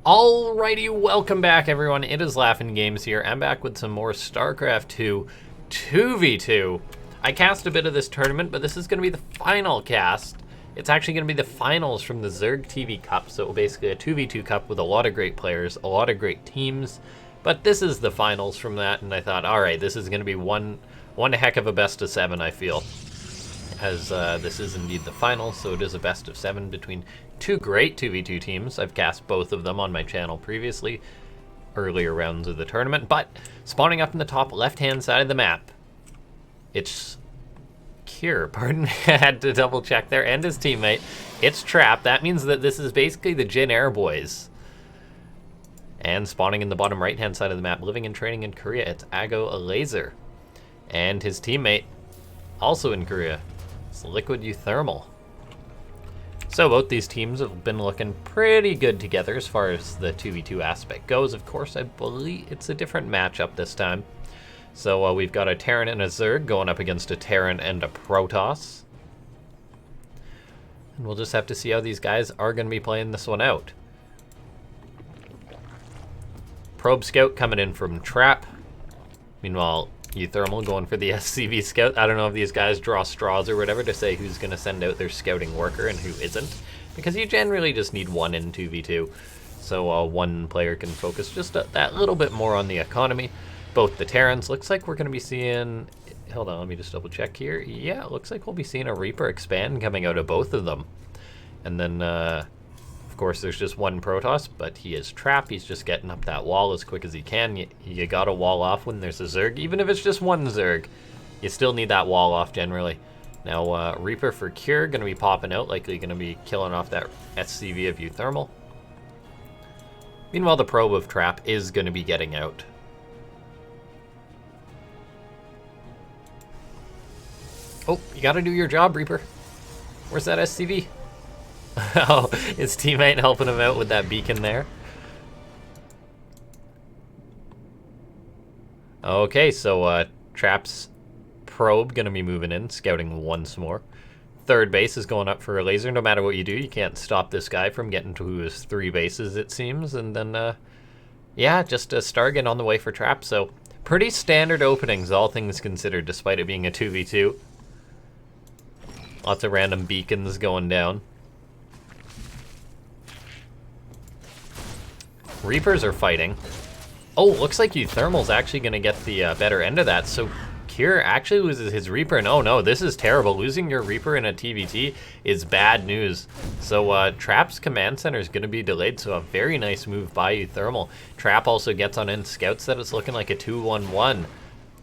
Alrighty, welcome back everyone. It is LaughNgamez here. I'm back with some more Starcraft 2 2v2. I cast a bit of this tournament, but this is going to be the final cast. It's actually going to be the finals from the Zerg TV Cup, so basically a 2v2 cup with a lot of great players, a lot of great teams. But this is the finals from that, and I thought, alright, this is going to be one heck of a best of 7, I feel. As this is indeed the finals, so it is a best of 7 between two great 2v2 teams. I've cast both of them on my channel previously, earlier rounds of the tournament, but spawning up in the top left-hand side of the map, it's Cure, pardon me, I had to double check there, and his teammate. It's Trap. That means that this is basically the Jin Air boys. And spawning in the bottom right-hand side of the map, living and training in Korea, it's uThermal-Elazer. And his teammate, also in Korea, it's Liquid uThermal. So both these teams have been looking pretty good together as far as the 2v2 aspect goes. Of course, I believe it's a different matchup this time. So we've got a Terran and a Zerg going up against a Terran and a Protoss. And we'll just have to see how these guys are going to be playing this one out. Probe Scout coming in from Trap. Meanwhile, uThermal going for the SCV Scout. I don't know if these guys draw straws or whatever to say who's going to send out their scouting worker and who isn't. Because you generally just need one in 2v2. So one player can focus just that little bit more on the economy. Both the Terrans, looks like we're going to be seeing... Hold on, let me just double check here. Yeah, it looks like we'll be seeing a Reaper expand coming out of both of them. And then, of course, there's just one Protoss, but he is Trap. He's just getting up that wall as quick as he can. You got to wall off when there's a Zerg. Even if it's just one Zerg, you still need that wall off generally. Now, Reaper for Cure, going to be popping out, likely going to be killing off that SCV of uThermal. Meanwhile, the Probe of Trap is going to be getting out. Oh, you got to do your job, Reaper. Where's that SCV? Oh, his teammate helping him out with that beacon there. Okay, so Trap's Probe gonna be moving in, scouting once more. Third base is going up for a laser. No matter what you do, you can't stop this guy from getting to his 3 bases, it seems. And then, yeah, just a Stargate on the way for Trap. So pretty standard openings, all things considered, despite it being a 2v2. Lots of random beacons going down. Reapers are fighting. Oh, looks like uThermal's actually going to get the better end of that. So Cure actually loses his Reaper. And oh no, this is terrible. Losing your Reaper in a TVT is bad news. So Trap's command center is going to be delayed. So a very nice move by uThermal. Trap also gets on in, scouts that it's looking like a 2-1-1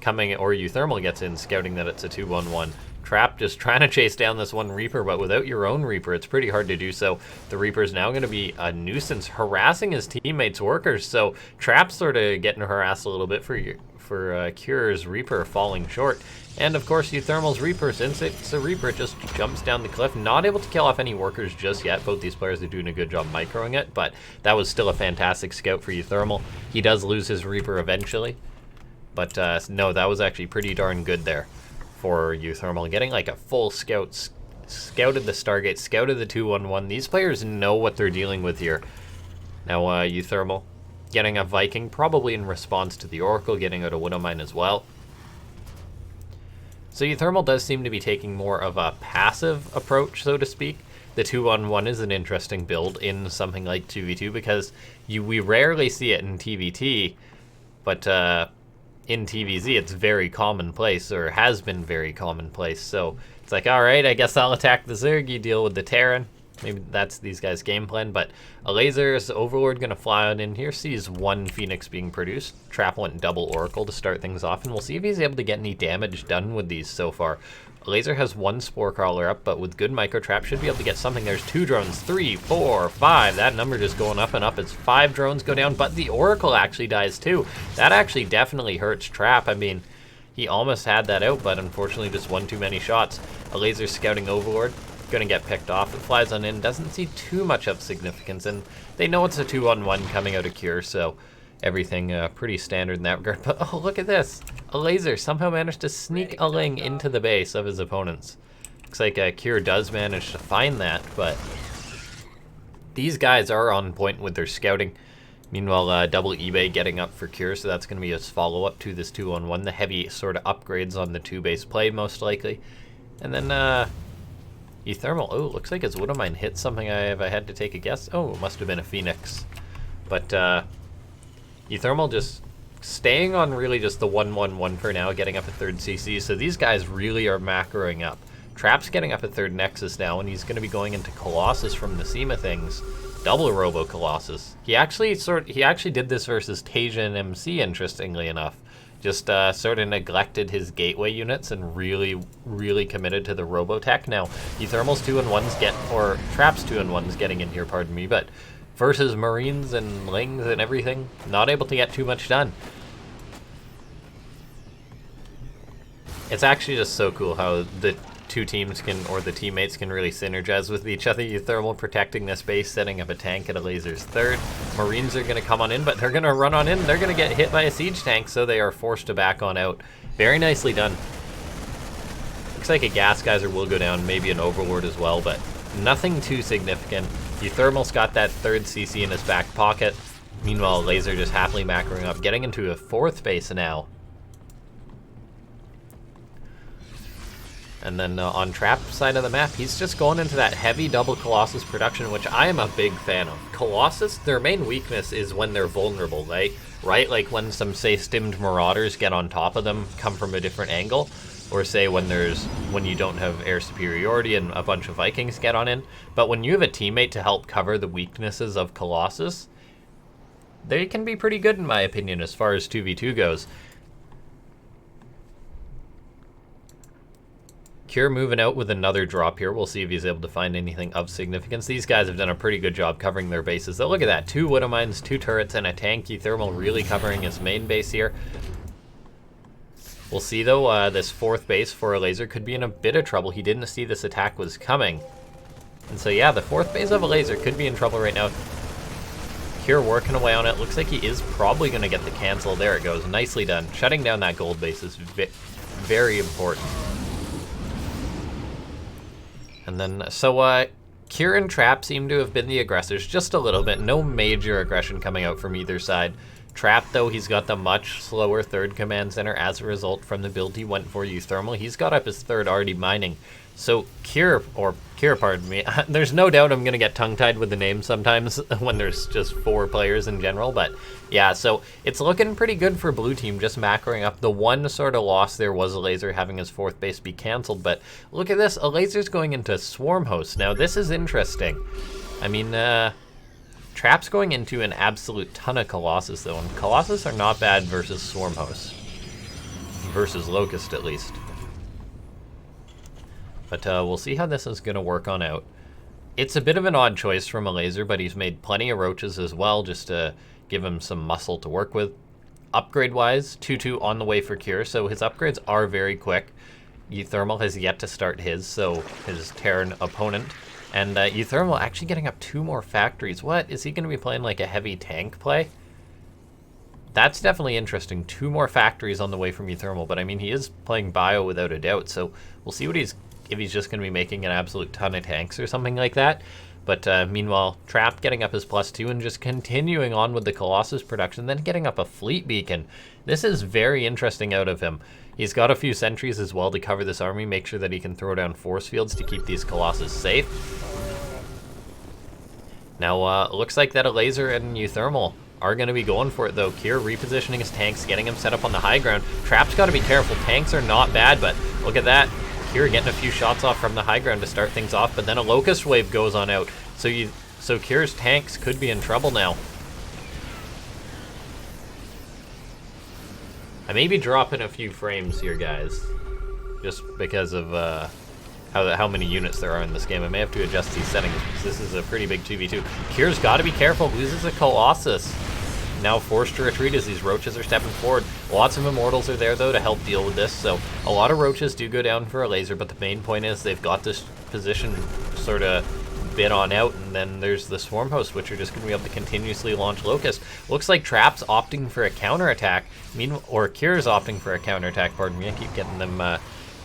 coming, or uThermal gets in, scouting that it's a 2-1-1. Trap just trying to chase down this one Reaper, but without your own Reaper, it's pretty hard to do so. The Reaper's now going to be a nuisance, harassing his teammates' workers. So Trap's sort of getting harassed a little bit for Cure's Reaper falling short. And of course, uThermal's Reaper, since it's a Reaper, just jumps down the cliff, not able to kill off any workers just yet. Both these players are doing a good job microing it, but that was still a fantastic scout for uThermal. He does lose his Reaper eventually, but no, that was actually pretty darn good there for uThermal, getting like a full scout, scouted the Stargate, scouted the 2-1-1. These players know what they're dealing with here. Now uThermal getting a Viking, probably in response to the Oracle, getting out a Widowmine as well. So uThermal does seem to be taking more of a passive approach, so to speak. The 2-1-1 is an interesting build in something like 2v2 because we rarely see it in TVT, but in TVZ, it's very commonplace, or has been very commonplace. So it's like, all right, I guess I'll attack the Zerg, you deal with the Terran. Maybe that's these guys' game plan, but Elazer's Overlord gonna fly on in here, sees one Phoenix being produced. Trap went double Oracle to start things off, and we'll see if he's able to get any damage done with these so far. Elazer has one Spore Crawler up, but with good micro Trap should be able to get something. There's 2 drones, 3, 4, 5. That number just going up and up as 5 drones go down, but the Oracle actually dies too. That actually definitely hurts Trap. I mean, he almost had that out, but unfortunately just one too many shots. Elazer scouting Overlord, gonna get picked off. It flies on in, doesn't see too much of significance, and they know it's a 2-on-1 coming out of Cure, so everything pretty standard in that regard. But oh, look at this. Elazer somehow managed to sneak a Ling into the base of his opponents. Looks like Cure does manage to find that, but These guys are on point with their scouting. Meanwhile, double eBay getting up for Cure, so that's going to be his follow-up to this 2-on-1. The heavy sort of upgrades on the 2-base play, most likely. And then, uThermal. Oh, looks like his Widowmine hit something if I had to take a guess. Oh, it must have been a Phoenix. But, uThermal just staying on really just the 1-1-1 for now, getting up a 3rd CC. So these guys really are macroing up. Trap's getting up a 3rd Nexus now, and he's going to be going into Colossus from the SEMA things. Double Robo Colossus. He actually did this versus Tasia and MC, interestingly enough. Just sort of neglected his gateway units and really committed to the Robotech. Now, uThermal's 2-on-1s or Trap's 2-on-1s getting in here, pardon me, but versus Marines and Lings and everything, not able to get too much done. It's actually just so cool how the two teams can, or the teammates can really synergize with each other. uThermal protecting this base, setting up a tank at Elazer's 3rd. Marines are going to come on in, but they're going to run on in. They're going to get hit by a siege tank, so they are forced to back on out. Very nicely done. Looks like a gas geyser will go down, maybe an overlord as well, but nothing too significant. uThermal's got that 3rd CC in his back pocket. Meanwhile, Elazer just happily macroing up, getting into a 4th base now. And then on Trap's side of the map, he's just going into that heavy double Colossus production, which I am a big fan of. Colossus, their main weakness is when they're vulnerable, right? Like when some, say, stimmed Marauders get on top of them, come from a different angle, or say when you don't have air superiority and a bunch of Vikings get on in. But when you have a teammate to help cover the weaknesses of Colossus, they can be pretty good in my opinion as far as 2v2 goes. Cure moving out with another drop here. We'll see if he's able to find anything of significance. These guys have done a pretty good job covering their bases. Though, look at that. 2 Widowmines, 2 turrets, and a tank. uThermal really covering his main base here. We'll see, though, this 4th base for Elazer could be in a bit of trouble. He didn't see this attack was coming. And so, yeah, the 4th base of Elazer could be in trouble right now. Cure working away on it. Looks like he is probably going to get the cancel. There it goes. Nicely done. Shutting down that gold base is very important. And then, so, Cure and Trap seem to have been the aggressors just a little bit. No major aggression coming out from either side. Trap, though, he's got the much slower 3rd command center as a result from the build he went for uThermal. He's got up his 3rd already mining. So Cure, pardon me, there's no doubt I'm going to get tongue-tied with the name sometimes when there's just 4 players in general, but yeah, so it's looking pretty good for blue team, just macroing up. The one sort of loss there was Elazer having his 4th base be canceled, but look at this, Elazer's going into Swarm Host. Now this is interesting. I mean, Trap's going into an absolute ton of Colossus though, and Colossus are not bad versus Swarm Host. Versus Locust at least. But we'll see how this is going to work on out. It's a bit of an odd choice from Elazer, but he's made plenty of roaches as well, just to give him some muscle to work with. Upgrade-wise, 2-2 on the way for Cure, so his upgrades are very quick. uThermal has yet to start his, so his Terran opponent. And uThermal actually getting up 2 more factories. What? Is he going to be playing like a heavy tank play? That's definitely interesting. 2 more factories on the way from uThermal, but I mean, he is playing bio without a doubt, so we'll see what if he's just going to be making an absolute ton of tanks or something like that. But meanwhile, Trap getting up his +2 and just continuing on with the Colossus production, then getting up a fleet beacon. This is very interesting out of him. He's got a few sentries as well to cover this army, make sure that he can throw down force fields to keep these Colossus safe. Now, it looks like that Elazer and uThermal are going to be going for it, though. Cure repositioning his tanks, getting him set up on the high ground. Trap's got to be careful. Tanks are not bad, but look at that. Cure getting a few shots off from the high ground to start things off, but then a Locust Wave goes on out. So Cure's tanks could be in trouble now. I may be dropping a few frames here, guys, just because of how many units there are in this game. I may have to adjust these settings because this is a pretty big 2v2. Cure's got to be careful. Loses a Colossus. Now forced to retreat as these roaches are stepping forward. Lots of Immortals are there, though, to help deal with this. So a lot of roaches do go down for Elazer, but the main point is they've got this position sort of bid on out, and then there's the Swarm Host, which are just going to be able to continuously launch Locust. Looks like Trap's opting for a counterattack, or Cure's opting for a counterattack, pardon me. I keep getting them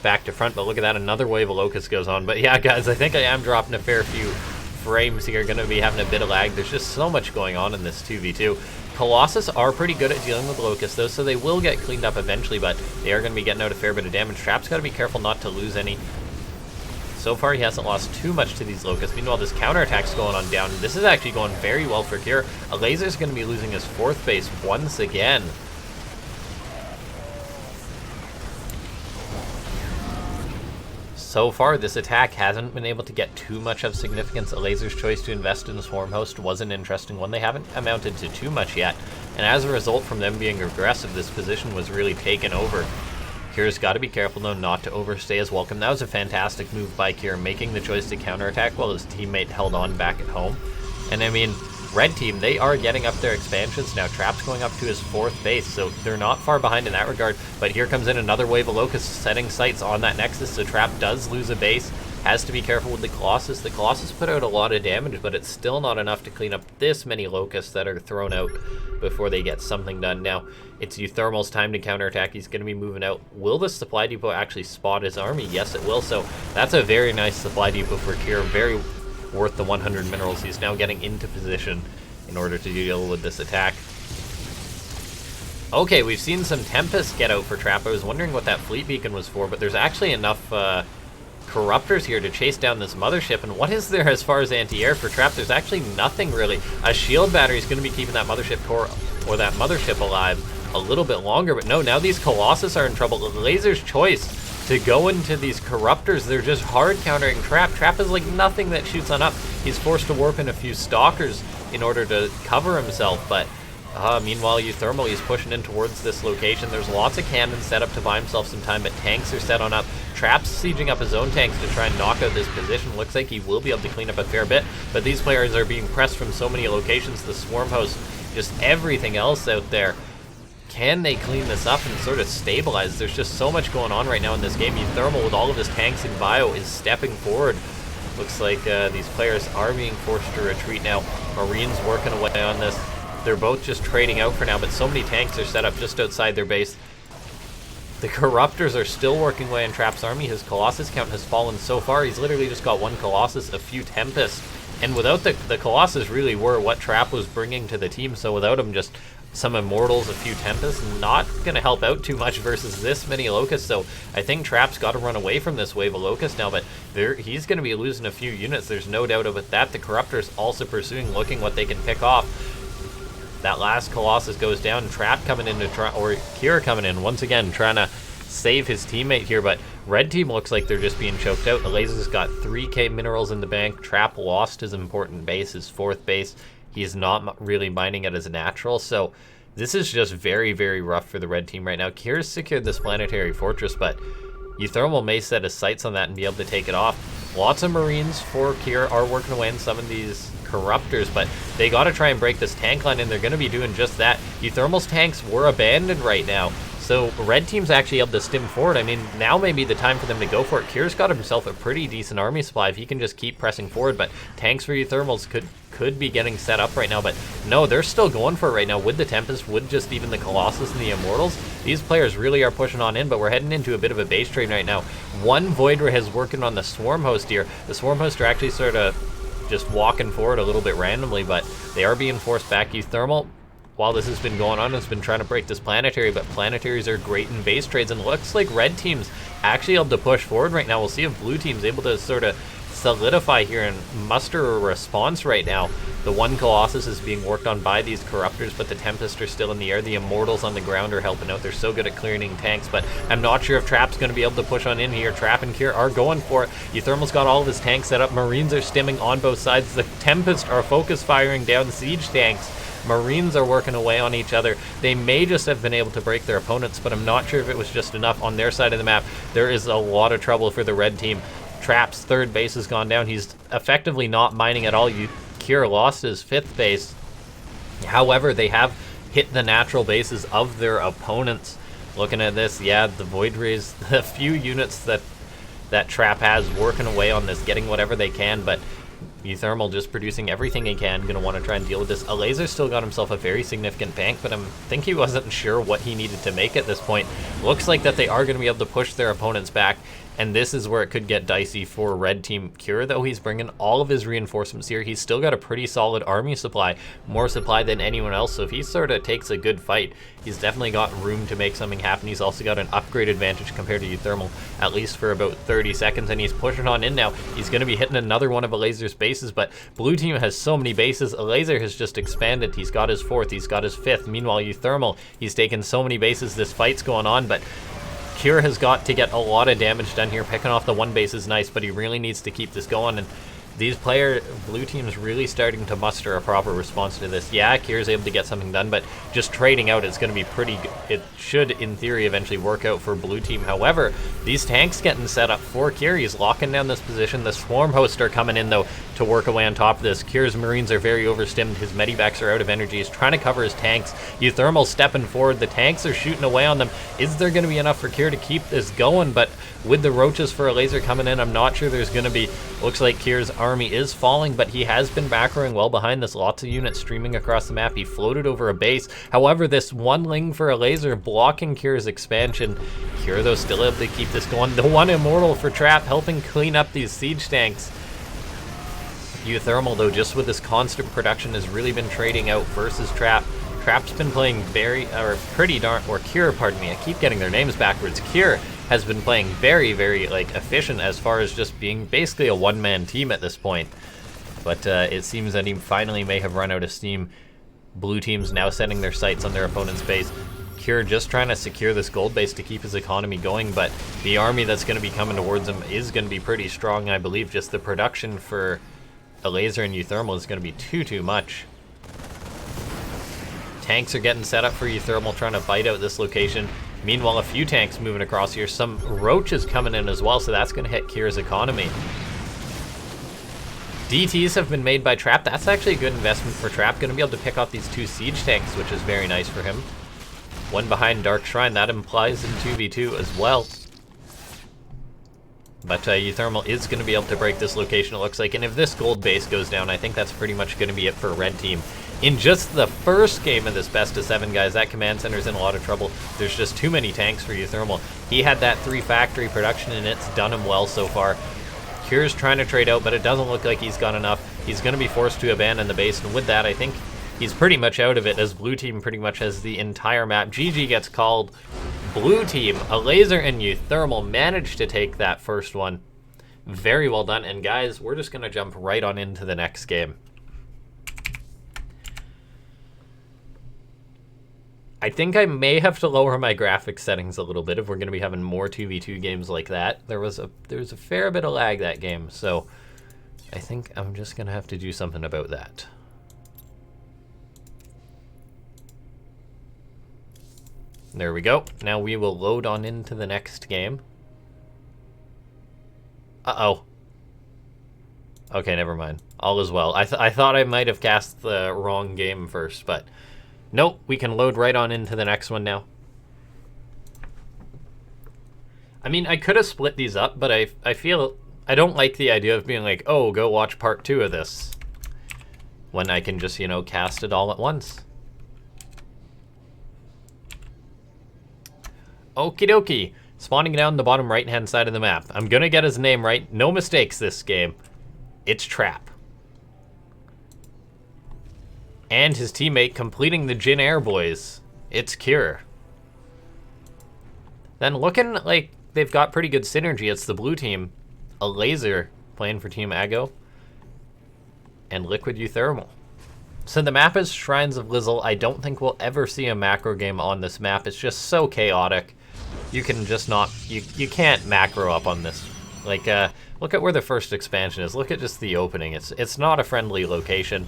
back to front, but look at that, another wave of Locust goes on. But yeah, guys, I think I am dropping a fair few frames here, going to be having a bit of lag. There's just so much going on in this 2v2. Colossus are pretty good at dealing with Locusts, though, so they will get cleaned up eventually, but they are going to be getting out a fair bit of damage. Trap's got to be careful not to lose any. So far, he hasn't lost too much to these Locusts. Meanwhile, this counterattack's going on down. This is actually going very well for Kier. Elazer's going to be losing his 4th base once again. So far, this attack hasn't been able to get too much of significance. Elazer's choice to invest in the Swarm Host was an interesting one. They haven't amounted to too much yet, and as a result, from them being aggressive, this position was really taken over. Kier's got to be careful, though, not to overstay his welcome. That was a fantastic move by Kier, making the choice to counterattack while his teammate held on back at home. And I mean, Red Team, they are getting up their expansions now. Trap's going up to his 4th base, so they're not far behind in that regard. But here comes in another wave of Locusts setting sights on that Nexus, so Trap does lose a base. Has to be careful with the Colossus. The Colossus put out a lot of damage, but it's still not enough to clean up this many Locusts that are thrown out before they get something done. Now, it's uThermal's time to counterattack. He's going to be moving out. Will the supply depot actually spot his army? Yes, it will. So that's a very nice supply depot for Kier. Very worth the 100 minerals. He's now getting into position in order to deal with this attack. Okay, we've seen some Tempest get out for Trap. I was wondering what that fleet beacon was for, but there's actually enough Corruptors here to chase down this mothership. And what is there as far as anti-air for Trap? There's actually nothing really. A shield battery is going to be keeping that mothership core or that mothership alive a little bit longer, but no, now these Colossus are in trouble. Elazer's choice to go into these Corruptors, they're just hard countering Trap. Trap is like nothing that shoots on up. He's forced to warp in a few Stalkers in order to cover himself, but meanwhile, uThermal, he's pushing in towards this location. There's lots of cannons set up to buy himself some time, but tanks are set on up. Trap's sieging up his own tanks to try and knock out this position. Looks like he will be able to clean up a fair bit, but these players are being pressed from so many locations. The Swarm Host, just everything else out there. Can they clean this up and sort of stabilize? There's just so much going on right now in this game. uThermal, with all of his tanks in bio, is stepping forward. Looks like these players are being forced to retreat now. Marines working away on this. They're both just trading out for now, but so many tanks are set up just outside their base. The Corruptors are still working away on Trap's army. His Colossus count has fallen so far. He's literally just got 1 Colossus, a few Tempests, and without the Colossus really were what Trap was bringing to the team, so without him, just some Immortals, a few Tempests, not going to help out too much versus this many Locusts, so I think Trap's got to run away from this wave of Locusts now, but he's going to be losing a few units, there's no doubt about that. The Corruptors also pursuing, looking what they can pick off. That last Colossus goes down. Trap coming in to try, or Kier coming in once again, trying to save his teammate here, but Red Team looks like they're just being choked out. Elazer's got 3k minerals in the bank. Trap lost his important base, his 4th base. He's not really mining it as a natural, so this is just very, very rough for the Red Team right now. Kier's secured this planetary fortress, but uThermal may set his sights on that and be able to take it off. Lots of Marines for Kier are working away in some of these Corruptors, but they got to try and break this tank line, and they're going to be doing just that. uThermal's tanks were abandoned right now, so Red Team's actually able to stim forward. I mean, now may be the time for them to go for it. Kier's got himself a pretty decent army supply if he can just keep pressing forward, but tanks for uThermals could be getting set up right now, but no, they're still going for it right now with the Tempest, with just even the Colossus and the Immortals. These players really are pushing on in, but we're heading into a bit of a base trade right now. 1 Void Ray is working on the Swarm Host here. The Swarm Host are actually sort of just walking forward a little bit randomly, but they are being forced back. uThermal, while this has been going on, has been trying to break this planetary, but planetaries are great in base trades, and looks like Red Team's actually able to push forward right now. We'll see if Blue Team's able to sort of solidify here and muster a response right now. The 1 Colossus is being worked on by these Corruptors, but the Tempest are still in the air. The Immortals on the ground are helping out. They're so good at clearing tanks, but I'm not sure if Trap's going to be able to push on in here. Trap and Kier are going for it. uThermal's got all of his tanks set up. Marines are stimming on both sides. The Tempest are focus firing down siege tanks. Marines are working away on each other. They may just have been able to break their opponents, but I'm not sure if it was just enough on their side of the map. There is a lot of trouble for the Red Team. Trap's 3rd base has gone down. He's effectively not mining at all. Kier lost his 5th base. However, they have hit the natural bases of their opponents. Looking at this, yeah, the Void Rays, the few units that Trap has working away on this, getting whatever they can, but uThermal just producing everything he can, going to want to try and deal with this. Elazer still got himself a very significant bank, but I think he wasn't sure what he needed to make at this point. Looks like that they are going to be able to push their opponents back And this is where it could get dicey for red team. Cure, though, he's bringing all of his reinforcements here. He's still got a pretty solid army supply, more supply than anyone else. So if he sort of takes a good fight, he's definitely got room to make something happen. He's also got an upgrade advantage compared to uThermal, at least for about 30 seconds. And he's pushing on in now. He's going to be hitting another one of Elazer's bases, but blue team has so many bases. Elazer has just expanded. He's got his 4th. He's got his 5th. Meanwhile, uThermal, he's taken so many bases. This fight's going on, but Cure has got to get a lot of damage done here. Picking off the 1 base is nice, but he really needs to keep this going. And these blue team's really starting to muster a proper response to this. Yeah, Cure's able to get something done, but just trading out, it's going to be pretty good. It should, in theory, eventually work out for blue team. However, these tanks getting set up for Cure. He's locking down this position. The swarm hosts are coming in, though, to work away on top of this. Cure's Marines are very overstimmed. His medivacs are out of energy. He's trying to cover his tanks. uThermal stepping forward. The tanks are shooting away on them. Is there going to be enough for Cure to keep this going? But with the roaches for Elazer coming in, I'm not sure there's going to be. Looks like Cure's army is falling, but he has been macroing well behind this. Lots of units streaming across the map. He floated over a base. However, this 1 ling for Elazer blocking Cure's expansion. Cure, though, still able to keep this going. The 1 immortal for Trap helping clean up these siege tanks. uThermal, though, just with this constant production, has really been trading out versus Trap. Trap's been playing Cure, pardon me, I keep getting their names backwards. Cure has been playing very, very, efficient as far as just being basically a one-man team at this point. But it seems that he finally may have run out of steam. Blue team's now setting their sights on their opponent's base. Cure just trying to secure this gold base to keep his economy going, but the army that's going to be coming towards him is going to be pretty strong, I believe. Just the production for Elazer and uThermal is going to be too much. Tanks are getting set up for uThermal, trying to bite out this location. Meanwhile, a few tanks moving across here. Some roaches coming in as well, so that's going to hit Cure's economy. DTs have been made by Trap. That's actually a good investment for Trap. Going to be able to pick off these 2 siege tanks, which is very nice for him. 1 behind Dark Shrine. That implies in 2v2 as well. But uThermal is going to be able to break this location, it looks like. And if this gold base goes down, I think that's pretty much going to be it for red team. In just the first game of this best of 7, guys, that command center's in a lot of trouble. There's just too many tanks for uThermal. He had that 3 factory production, and it's done him well so far. Cure's trying to trade out, but it doesn't look like he's got enough. He's going to be forced to abandon the base, and with that, I think he's pretty much out of it, as blue team pretty much has the entire map. GG gets called. Blue team, Elazer and uThermal managed to take that first one. Very well done. And guys, we're just going to jump right on into the next game. I think I may have to lower my graphics settings a little bit if we're going to be having more 2v2 games like that. There was a fair bit of lag that game, so I think I'm just going to have to do something about that. There we go. Now we will load on into the next game. Uh-oh. Okay, never mind. All is well. I thought I might have cast the wrong game first, but nope, we can load right on into the next one now. I mean, I could have split these up, but I feel I don't like the idea of being like, oh, go watch part 2 of this, when I can just, cast it all at once. Okie dokie. Spawning down the bottom right-hand side of the map. I'm gonna get his name right. No mistakes this game. It's Trap. And his teammate completing the Jin Air Boys. It's Cure. Then looking like they've got pretty good synergy. It's the blue team. Elazer playing for Team Ago. And Liquid uThermal. So the map is Shrines of Lizzle. I don't think we'll ever see a macro game on this map. It's just so chaotic. You can just not, you can't macro up on this. Like, look at where the first expansion is. Look at just the opening. It's not a friendly location.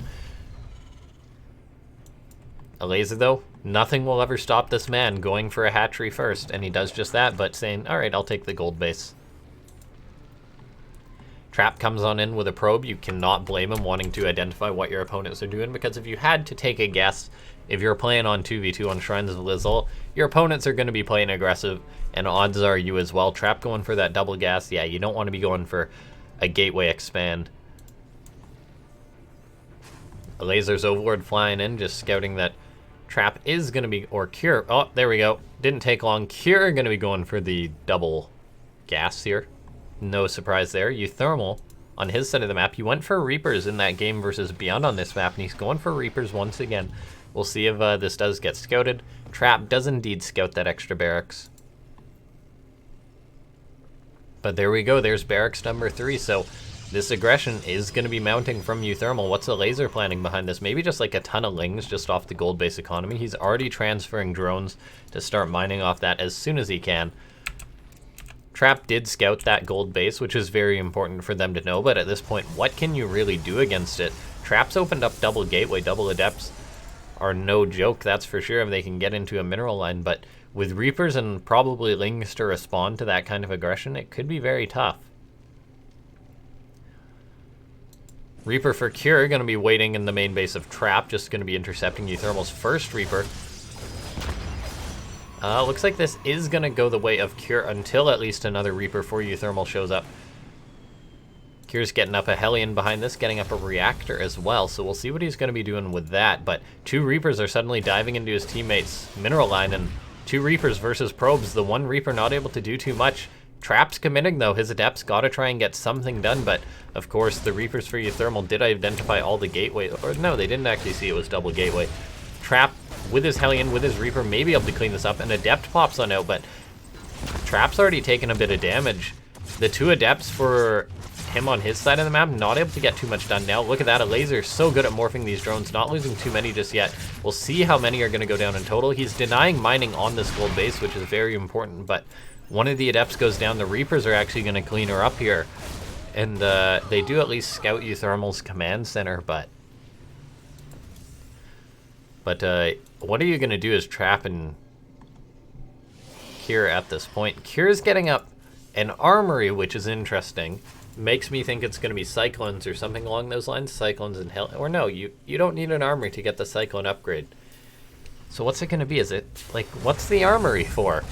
Elazer, though, nothing will ever stop this man going for a hatchery first. And he does just that, but saying, all right, I'll take the gold base. Trap comes on in with a probe. You cannot blame him wanting to identify what your opponents are doing, because if you had to take a guess, if you're playing on 2v2 on Shrines of Lizzle, your opponents are going to be playing aggressive, and odds are you as well. Trap going for that double gas. Yeah, you don't want to be going for a gateway expand. Elazer's Overlord flying in, just scouting that Trap is going to be, or Cure. Oh, there we go. Didn't take long. Cure going to be going for the double gas here. No surprise there. uThermal, on his side of the map, he went for Reapers in that game versus Beyond on this map, and he's going for Reapers once again. We'll see if this does get scouted. Trap does indeed scout that extra barracks. But there we go, there's barracks number 3, so this aggression is going to be mounting from uThermal. What's uLazer planning behind this? Maybe just like a ton of lings just off the gold base economy. He's already transferring drones to start mining off that as soon as he can. Trap did scout that gold base, which is very important for them to know, but at this point, what can you really do against it? Trap's opened up double gateway, double adepts are no joke, that's for sure, if they can get into a mineral line, but with Reapers and probably lings to respond to that kind of aggression, it could be very tough. Reaper for Cure, going to be waiting in the main base of Trap, just going to be intercepting uThermal's first Reaper. Looks like this is going to go the way of Cure until at least another Reaper for uThermal shows up. Cure's getting up a Hellion behind this, getting up a Reactor as well, so we'll see what he's going to be doing with that. But 2 Reapers are suddenly diving into his teammates' mineral line, and 2 Reapers versus Probes. The 1 Reaper not able to do too much. Trap's committing though, his Adepts gotta try and get something done, but of course the Reapers for uThermal did identify all the gateway, or no, they didn't actually see it was double gateway. Trap with his Hellion, with his Reaper, may be able to clean this up, and Adept pops on out, but Trap's already taken a bit of damage. The 2 Adepts for him on his side of the map, not able to get too much done now. Look at that, uLazer so good at morphing these drones, not losing too many just yet. We'll see how many are gonna go down in total. He's denying mining on this gold base, which is very important, but one of the Adepts goes down. The Reapers are actually going to clean her up here. And they do at least scout uThermal's command center, but what are you going to do is Trap and Cure at this point. Cure's getting up an armory, which is interesting. Makes me think it's going to be Cyclones or something along those lines. Cyclones and Hell... Or no, you don't need an armory to get the Cyclone upgrade. So what's it going to be? Is it, like, what's the armory for?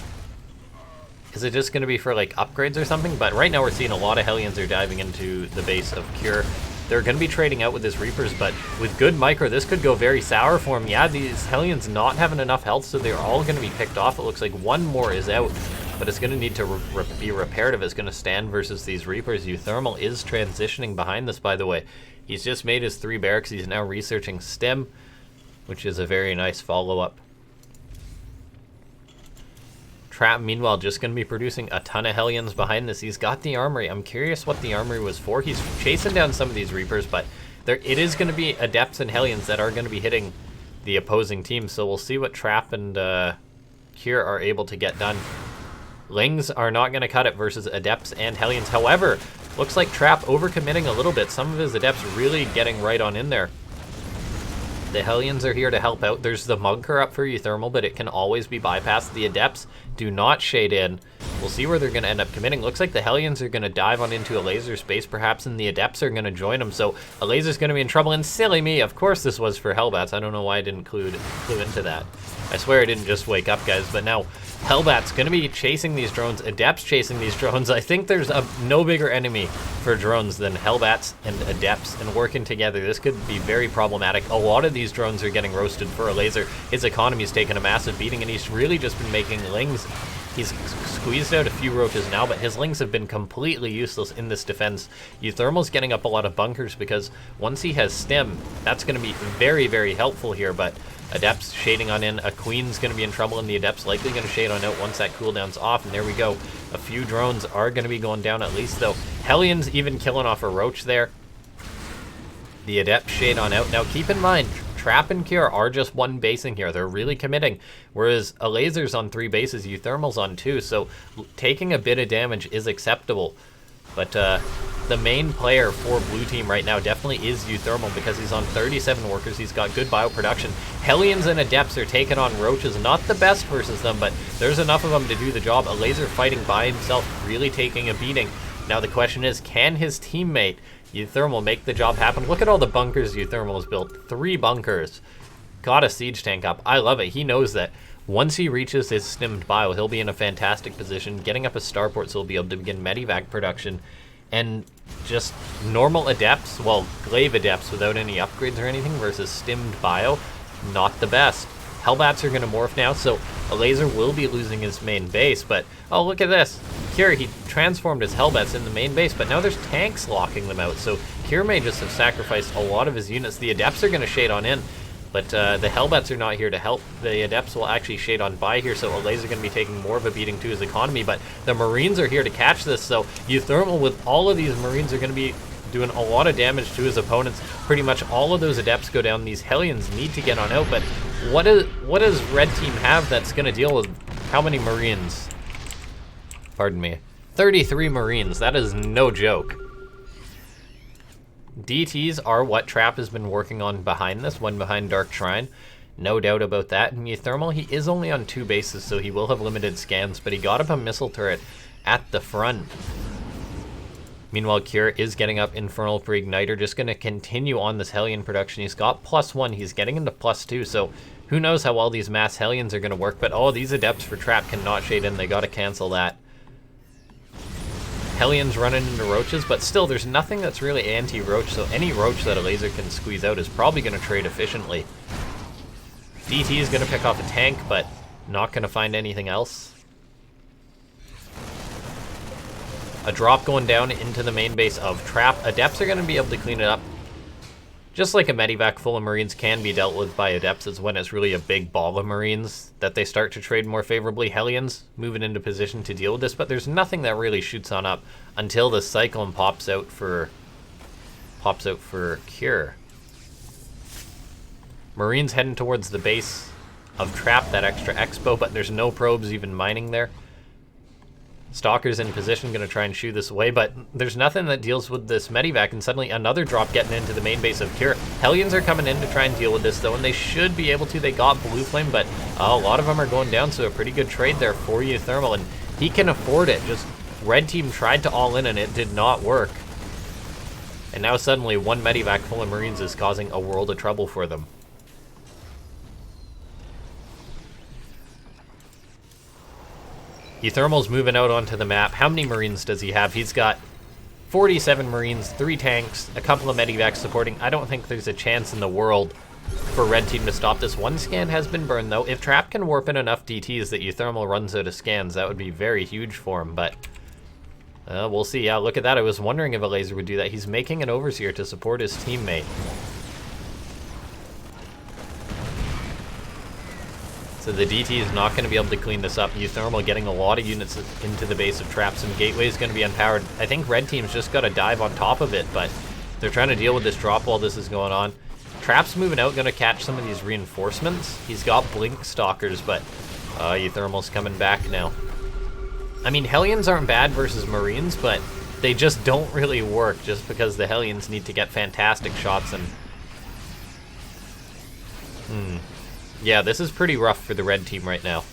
Is it just going to be for, like, upgrades or something? But right now we're seeing a lot of Hellions are diving into the base of Cure. They're going to be trading out with his Reapers, but with good micro, this could go very sour for him. Yeah, these Hellions not having enough health, so they're all going to be picked off. It looks like 1 more is out, but it's going to need to be repaired if it's going to stand versus these Reapers. uThermal is transitioning behind this, by the way. He's just made his 3 barracks. He's now researching Stim, which is a very nice follow-up. Trap, meanwhile, just going to be producing a ton of Hellions behind this. He's got the armory. I'm curious what the armory was for. He's chasing down some of these Reapers, but it is going to be Adepts and Hellions that are going to be hitting the opposing team. So we'll see what Trap and Cure are able to get done. Lings are not going to cut it versus Adepts and Hellions. However, looks like Trap overcommitting a little bit. Some of his Adepts really getting right on in there. The Hellions are here to help out. There's the Bunker up for uThermal, but it can always be bypassed. The Adepts do not shade in. We'll see where they're going to end up committing. Looks like the Hellions are going to dive on into uLazer space, perhaps, and the Adepts are going to join them. So uLazer's going to be in trouble, and silly me, of course this was for Hellbats. I don't know why I didn't clue into that. I swear I didn't just wake up, guys, but now Hellbat's going to be chasing these drones, Adepts chasing these drones. I think there's no bigger enemy for drones than Hellbats and Adepts, and working together, this could be very problematic. A lot of these drones are getting roasted for uLazer. His economy's taken a massive beating, and he's really just been making lings. He's squeezed out a few roaches now, but his lings have been completely useless in this defense. uThermal's getting up a lot of bunkers because once he has Stim, that's going to be very, very helpful here, but Adepts shading on in. A Queen's going to be in trouble, and the Adepts likely going to shade on out once that cooldown's off, and there we go. A few drones are going to be going down at least, though. Hellions even killing off a roach there. The Adepts shade on out. Now keep in mind, Trap and Cure are just 1 basing here. They're really committing, whereas uLazer's on 3 bases, uThermal's on 2, so taking a bit of damage is acceptable. But the main player for blue team right now definitely is uThermal because he's on 37 workers. He's got good bioproduction. Hellions and Adepts are taking on roaches. Not the best versus them, but there's enough of them to do the job. uLazer fighting by himself, really taking a beating. Now the question is, can his teammate uThermal make the job happen? Look at all the bunkers uThermal has built. 3 bunkers. Got a siege tank up. I love it. He knows that once he reaches his stimmed bio, he'll be in a fantastic position, getting up a starport so he'll be able to begin medivac production. And just normal Adepts, well, glaive Adepts without any upgrades or anything versus stimmed bio, not the best. Hellbats are going to morph now, so Elazer will be losing his main base, but oh, look at this. Cure, he transformed his Hellbats in the main base, but now there's tanks locking them out, so Cure may just have sacrificed a lot of his units. The Adepts are going to shade on in, but the Hellbats are not here to help. The Adepts will actually shade on by here, so Elazer going to be taking more of a beating to his economy, but the Marines are here to catch this, so uThermal with all of these Marines are going to be doing a lot of damage to his opponents. Pretty much all of those Adepts go down. These Hellions need to get on out, but what does Red Team have that's going to deal with how many Marines? Pardon me. 33 Marines. That is no joke. DTs are what Trap has been working on behind this, one behind Dark Shrine. No doubt about that. And uThermal, he is only on 2 bases, so he will have limited scans, but he got up a missile turret at the front. Meanwhile, Cure is getting up Infernal for Igniter, just going to continue on this Hellion production. He's got +1, he's getting into +2, so who knows how well these mass Hellions are going to work, but oh, these Adepts for Trap cannot shade in, they got to cancel that. Hellions running into Roaches, but still, there's nothing that's really anti-Roach, so any Roach that Elazer can squeeze out is probably going to trade efficiently. DT is going to pick off a tank, but not going to find anything else. A drop going down into the main base of Trap. Adepts are going to be able to clean it up. Just like a Medivac full of Marines can be dealt with by Adepts, is when it's really a big ball of Marines that they start to trade more favorably. Hellions moving into position to deal with this, but there's nothing that really shoots on up until the Cyclone pops out for Cure. Marines heading towards the base of Trap, that extra expo, but there's no probes even mining there. Stalker's in position, going to try and shoo this away, but there's nothing that deals with this Medivac, and suddenly another drop getting into the main base of Cure. Hellions are coming in to try and deal with this, though, and they should be able to. They got Blue Flame, but a lot of them are going down, so a pretty good trade there for uThermal, and he can afford it. Just Red Team tried to all in, and it did not work. And now suddenly one Medivac full of Marines is causing a world of trouble for them. uThermal's moving out onto the map. How many Marines does he have? He's got 47 Marines, 3 tanks, a couple of Medivacs supporting. I don't think there's a chance in the world for Red Team to stop this. One scan has been burned, though. If Trap can warp in enough DTs that uThermal runs out of scans, that would be very huge for him, but we'll see. Yeah, look at that. I was wondering if Elazer would do that. He's making an Overseer to support his teammate. So the DT is not going to be able to clean this up. uThermal getting a lot of units into the base of Traps, and Gateway is going to be unpowered. I think Red Team's just got to dive on top of it, but they're trying to deal with this drop while this is going on. Trap's moving out, going to catch some of these reinforcements. He's got Blink Stalkers, but uThermal's coming back now. I mean, Hellions aren't bad versus Marines, but they just don't really work just because the Hellions need to get fantastic shots and... Yeah, this is pretty rough for the Red Team right now.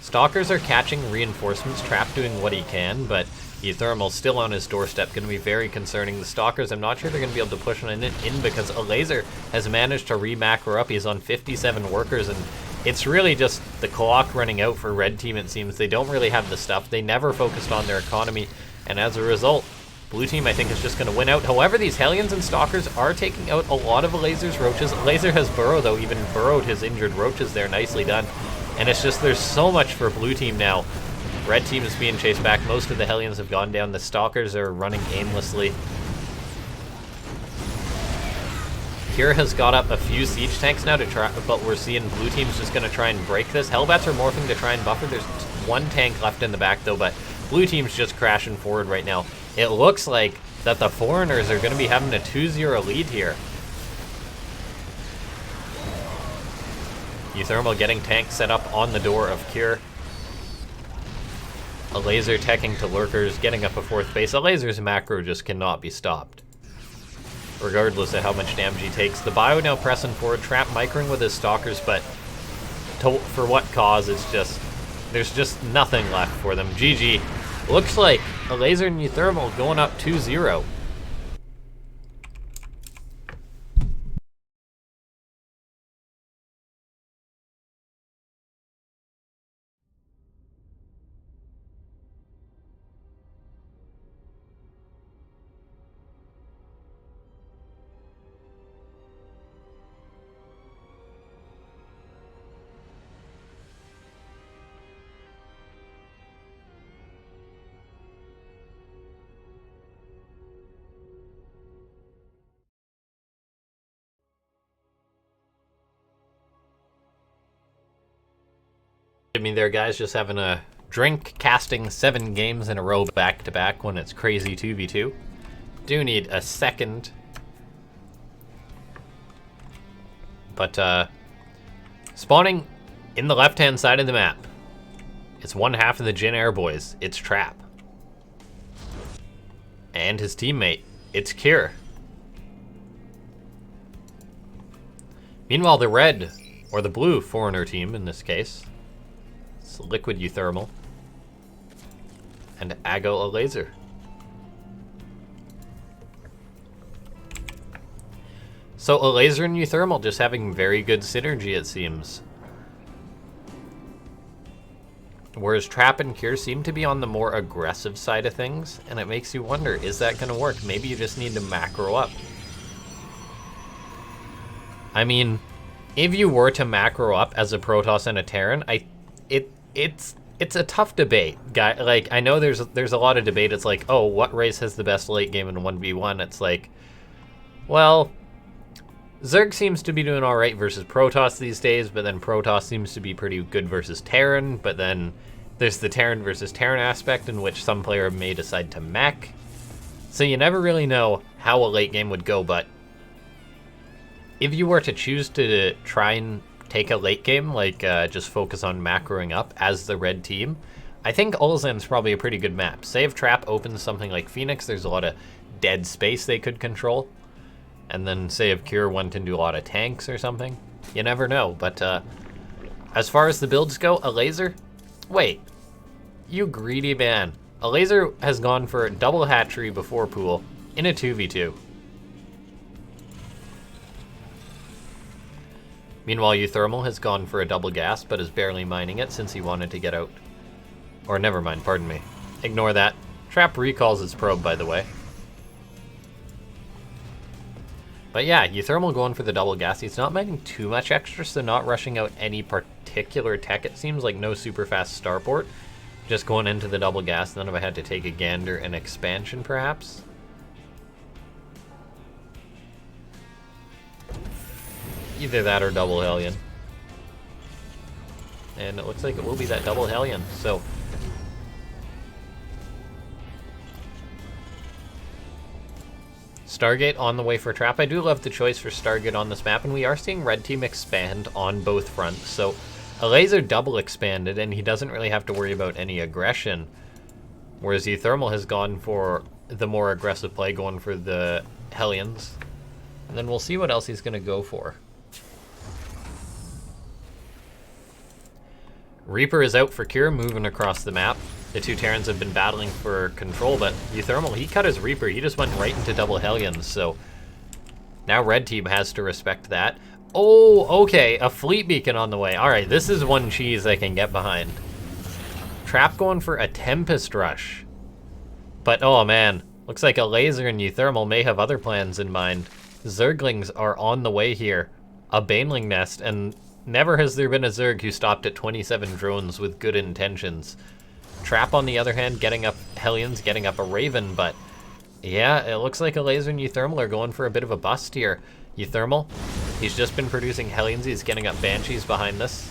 Stalkers are catching reinforcements, Trap doing what he can, but uThermal's still on his doorstep, going to be very concerning. The Stalkers, I'm not sure they're going to be able to push on in because Elazer has managed to re-macro up. He's on 57 workers, and it's really just the clock running out for Red Team, it seems. They don't really have the stuff. They never focused on their economy, and as a result, Blue Team, I think, is just going to win out. However, these Hellions and Stalkers are taking out a lot of Elazer's Roaches. Elazer has burrowed, though, even burrowed his injured Roaches there. Nicely done. And it's just, there's so much for Blue Team now. Red Team is being chased back. Most of the Hellions have gone down. The Stalkers are running aimlessly. Cure has got up a few siege tanks now to try, but we're seeing Blue Team's just going to try and break this. Hellbats are morphing to try and buffer. There's one tank left in the back, though, but Blue Team's just crashing forward right now. It looks like that the Foreigners are going to be having a 2-0 lead here. uThermal getting tanks set up on the door of Cure. Elazer teching to Lurkers, getting up a 4th base. Elazer's macro just cannot be stopped, regardless of how much damage he takes. The Bio now pressing forward, Trap microing with his Stalkers, but for what cause? It's just, there's just nothing left for them. GG. Looks like Elazer and uThermal going up 2-0. Me there, guys, just having a drink, casting 7 games in a row back to back when it's crazy 2v2. Do need a second. But spawning in the left-hand side of the map, it's one half of the Jin Air boys. It's Trap. And his teammate, it's Cure. Meanwhile, the red, or the blue foreigner team in this case, it's Liquid uThermal and uThermal-Elazer. So Elazer and uThermal just having very good synergy, it seems. Whereas Trap and Cure seem to be on the more aggressive side of things, and it makes you wonder, is that going to work? Maybe you just need to macro up. I mean, if you were to macro up as a Protoss and a Terran, it's a tough debate, guy. Like, I know there's a lot of debate. It's like, oh, what race has the best late game in 1v1? It's like, well, Zerg seems to be doing all right versus Protoss these days, but then Protoss seems to be pretty good versus Terran. But then there's the Terran versus Terran aspect in which some player may decide to mech. So you never really know how a late game would go, but if you were to choose to try and take a late game, like just focus on macroing up as the red team, I think Ulsan's probably a pretty good map. Say if Trap opens something like Phoenix, there's a lot of dead space they could control. And then say if Cure went into a lot of tanks or something. You never know, but as far as the builds go, Elazer? Wait, you greedy man. Elazer has gone for a double hatchery before pool in a 2v2. Meanwhile, uThermal has gone for a double gas, but is barely mining it since he wanted to get out. Or never mind, pardon me. Ignore that. Trap recalls his probe, by the way. But yeah, uThermal going for the double gas. He's not mining too much extra, so not rushing out any particular tech. It seems like no super fast starport. Just going into the double gas. None of I had to take a gander and expansion, perhaps. Either that or double Hellion. And it looks like it will be that double Hellion, so Stargate on the way for Trap. I do love the choice for Stargate on this map, and we are seeing red team expand on both fronts. So Elazer double expanded, and he doesn't really have to worry about any aggression. Whereas uThermal has gone for the more aggressive play, going for the Hellions. And then we'll see what else he's going to go for. Reaper is out for Cure, moving across the map. The two Terrans have been battling for control, but uThermal, he cut his Reaper. He just went right into double Hellions, so now red team has to respect that. Oh, okay, a fleet beacon on the way. All right, this is one cheese I can get behind. Trap going for a Tempest Rush. But, oh man, looks like Elazer and uThermal may have other plans in mind. Zerglings are on the way here. A Baneling Nest, and never has there been a Zerg who stopped at 27 drones with good intentions. Trap, on the other hand, getting up Hellions, getting up a Raven, but yeah, it looks like Elazer and uThermal are going for a bit of a bust here. uThermal, he's just been producing Hellions, he's getting up Banshees behind this.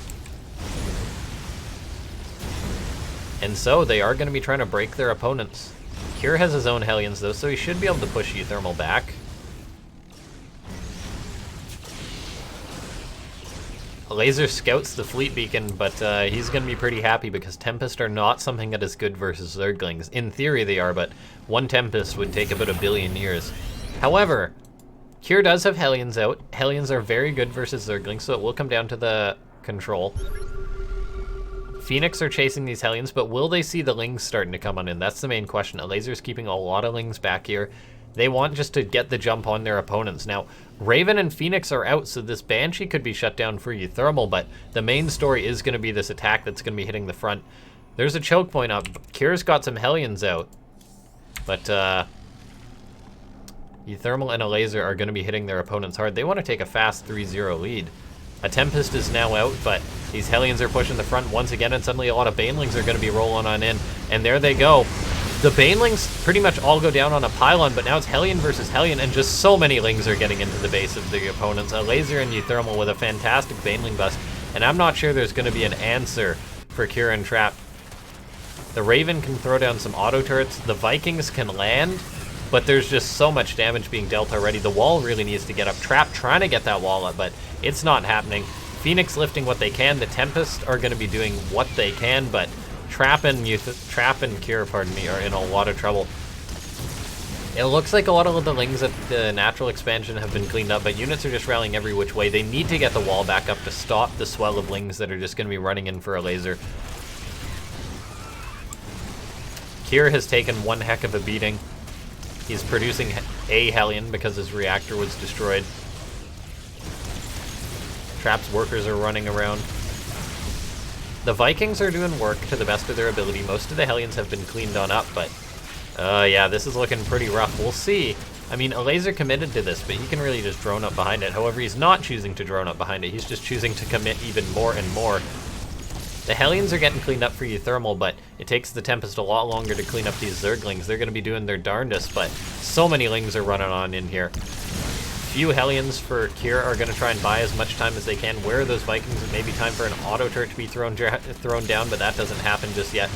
And so they are going to be trying to break their opponents. Cure has his own Hellions though, so he should be able to push uThermal back. Elazer scouts the fleet beacon, but he's going to be pretty happy because Tempest are not something that is good versus Zerglings. In theory they are, but one Tempest would take about 1 billion years. However, Cure does have Hellions out. Hellions are very good versus Zerglings, so it will come down to the control. Phoenix are chasing these Hellions, but will they see the Lings starting to come on in? That's the main question. Elazer's keeping a lot of Lings back here. They want just to get the jump on their opponents. Now, Raven and Phoenix are out, so this Banshee could be shut down for uThermal, but the main story is going to be this attack that's going to be hitting the front. There's a choke point up. Cure's got some Hellions out, but uThermal and Elazer are going to be hitting their opponents hard. They want to take a fast 3-0 lead. A Tempest is now out, but these Hellions are pushing the front once again, and suddenly a lot of Banelings are going to be rolling on in, and there they go. The Banelings pretty much all go down on a pylon, but now it's Hellion versus Hellion, and just so many Lings are getting into the base of the opponents. Elazer and uThermal with a fantastic Baneling bust, and I'm not sure there's going to be an answer for Kira and Trap. The Raven can throw down some auto turrets. The Vikings can land, but there's just so much damage being dealt already. The wall really needs to get up. Trap trying to get that wall up, but it's not happening. Phoenix lifting what they can. The Tempest are going to be doing what they can, but Trap and Kira, pardon me, are in a lot of trouble. It looks like a lot of the Lings at the natural expansion have been cleaned up, but units are just rallying every which way. They need to get the wall back up to stop the swell of Lings that are just going to be running in for a laser. Kira has taken one heck of a beating. He's producing a Hellion because his reactor was destroyed. Trap's workers are running around. The Vikings are doing work to the best of their ability. Most of the Hellions have been cleaned on up, but yeah, this is looking pretty rough. We'll see. I mean, Elazer committed to this, but he can really just drone up behind it. However, he's not choosing to drone up behind it. He's just choosing to commit even more and more. The Hellions are getting cleaned up for uThermal, but it takes the Tempest a lot longer to clean up these Zerglings. They're going to be doing their darndest, but so many Lings are running on in here. Few Hellions for Kira are going to try and buy as much time as they can. Where are those Vikings? It may be time for an auto turret to be thrown down, but that doesn't happen just yet.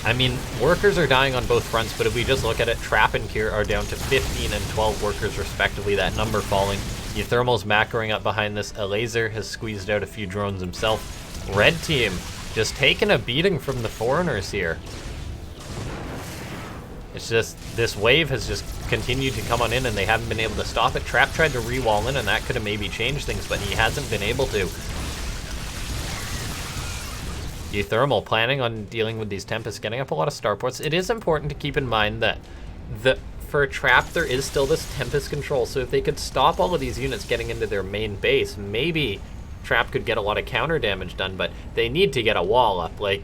I mean, workers are dying on both fronts, but if we just look at it, Trap and Kira are down to 15 and 12 workers respectively, that number falling. uThermal's macroing up behind this. Elazer has squeezed out a few drones himself. Red team just taking a beating from the foreigners here. It's just, this wave has just continued to come on in and they haven't been able to stop it. Trap tried to re-wall in and that could have maybe changed things, but he hasn't been able to. uThermal planning on dealing with these Tempests, getting up a lot of starports. It is important to keep in mind that for Trap, there is still this Tempest control, so if they could stop all of these units getting into their main base, maybe Trap could get a lot of counter damage done, but they need to get a wall up. Like,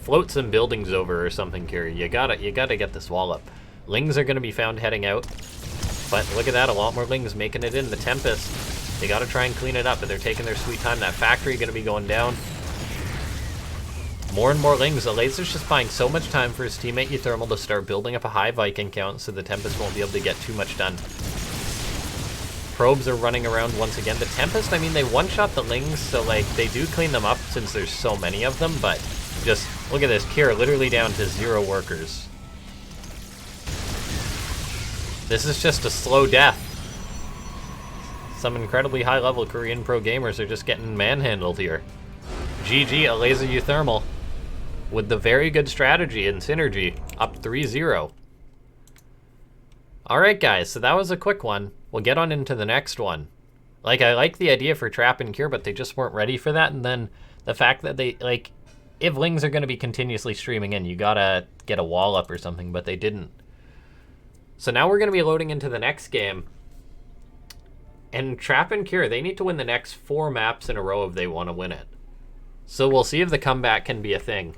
float some buildings over or something, Kira. You gotta get this wall up. Lings are gonna be found heading out, but look at that, a lot more Lings making it in. The Tempest, they gotta try and clean it up, but they're taking their sweet time. That factory gonna be going down. More and more Lings. Elazer's just buying so much time for his teammate uThermal to start building up a high Viking count so the Tempest won't be able to get too much done. Probes are running around once again. The Tempest, I mean, they one-shot the Lings, so like they do clean them up since there's so many of them, but just look at this. Kira literally down to 0 workers. This is just a slow death. Some incredibly high-level Korean pro gamers are just getting manhandled here. GG, Elazer uThermal with the very good strategy and synergy, up 3-0. Alright guys, so that was a quick one. We'll get on into the next one. Like, I like the idea for Trap and Kira, but they just weren't ready for that, and then the fact that they, like, if Lings are going to be continuously streaming in, you gotta get a wall up or something, but they didn't. So now we're going to be loading into the next game. And Trap and Kira, they need to win the next 4 maps in a row if they want to win it. So we'll see if the comeback can be a thing.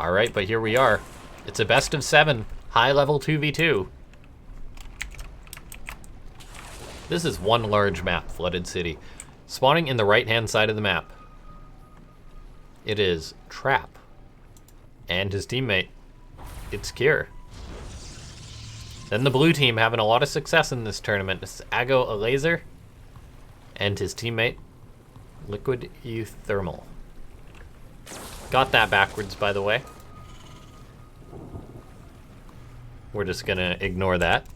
Alright, but here we are. It's a best of 7, high-level 2v2. This is one large map, Flooded City. Spawning in the right-hand side of the map, it is Trap. And his teammate, it's Kira. Then the blue team having a lot of success in this tournament. It's uThermal-Elazer and his teammate, Liquid uThermal. Got that backwards, by the way. We're just gonna ignore that.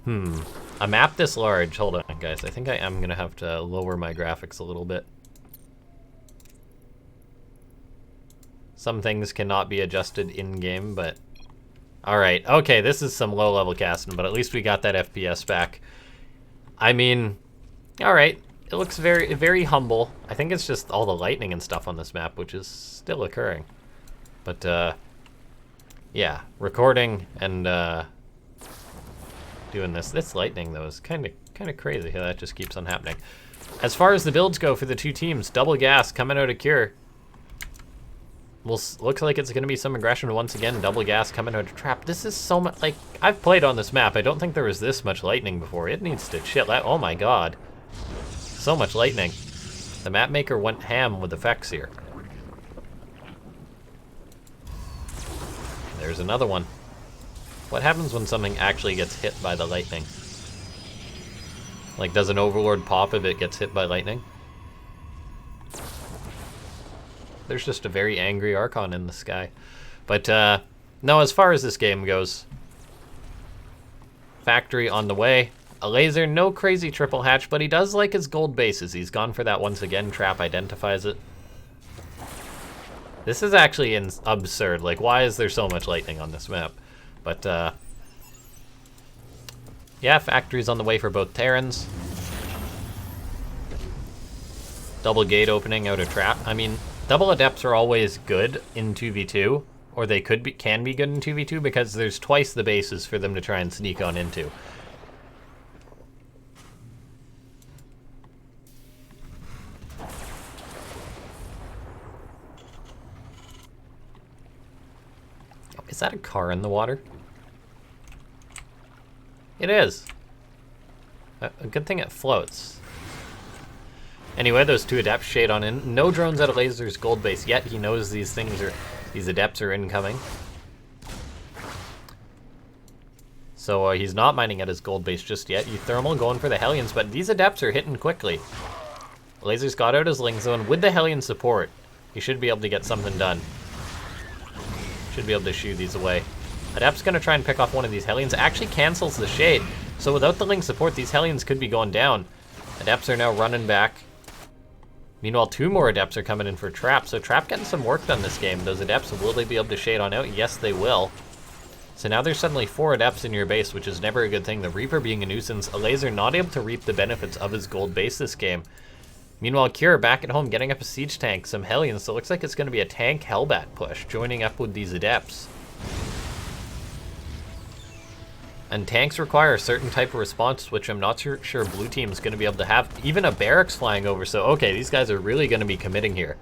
A map this large, hold on guys, I think I am gonna have to lower my graphics a little bit. Some things cannot be adjusted in-game, but alright, okay, this is some low-level casting, but at least we got that FPS back. I mean, alright, it looks very, very humble. I think it's just all the lightning and stuff on this map, which is still occurring. But, yeah, recording and, doing this. This lightning, though, is kind of crazy how that just keeps on happening. As far as the builds go for the two teams, double gas coming out of Kira. Looks like it's going to be some aggression once again. Double gas coming out of Trap. This is so much, like, I've played on this map. I don't think there was this much lightning before. It needs to chill out. Oh my god. So much lightning. The map maker went ham with effects here. There's another one. What happens when something actually gets hit by the lightning? Like, does an Overlord pop if it gets hit by lightning? There's just a very angry Archon in the sky. But, no, as far as this game goes, factory on the way. Elazer, no crazy triple hatch, but he does like his gold bases. He's gone for that once again. Trap identifies it. This is actually absurd. Like, why is there so much lightning on this map? But, yeah, factory's on the way for both Terrans. Double gate opening out of trap. I mean, double adepts are always good in 2v2, or they can be good in 2v2 because there's twice the bases for them to try and sneak on into. Is that a car in the water? It is. A good thing it floats. Anyway, those two adepts shade on in. No drones at Elazer's gold base yet. He knows these adepts are incoming. So he's not mining at his gold base just yet. uThermal going for the Hellions, but these adepts are hitting quickly. Elazer's got out his Ling Zone with the Hellion support. He should be able to get something done. Should be able to shoo these away. Adept's gonna try and pick off one of these Hellions. Actually cancels the shade. So without the Ling support, these Hellions could be going down. Adepts are now running back. Meanwhile, two more adepts are coming in for Trap. So Trap getting some work done this game. Those adepts, will they be able to shade on out? Yes, they will. So now there's suddenly 4 adepts in your base, which is never a good thing. The Reaper being a nuisance. Elazer not able to reap the benefits of his gold base this game. Meanwhile, Cure back at home getting up a siege tank, some Hellions. So it looks like it's going to be a tank Hellbat push, joining up with these adepts. And tanks require a certain type of response, which I'm not sure blue team is going to be able to have. Even a barracks flying over, so okay, these guys are really going to be committing here.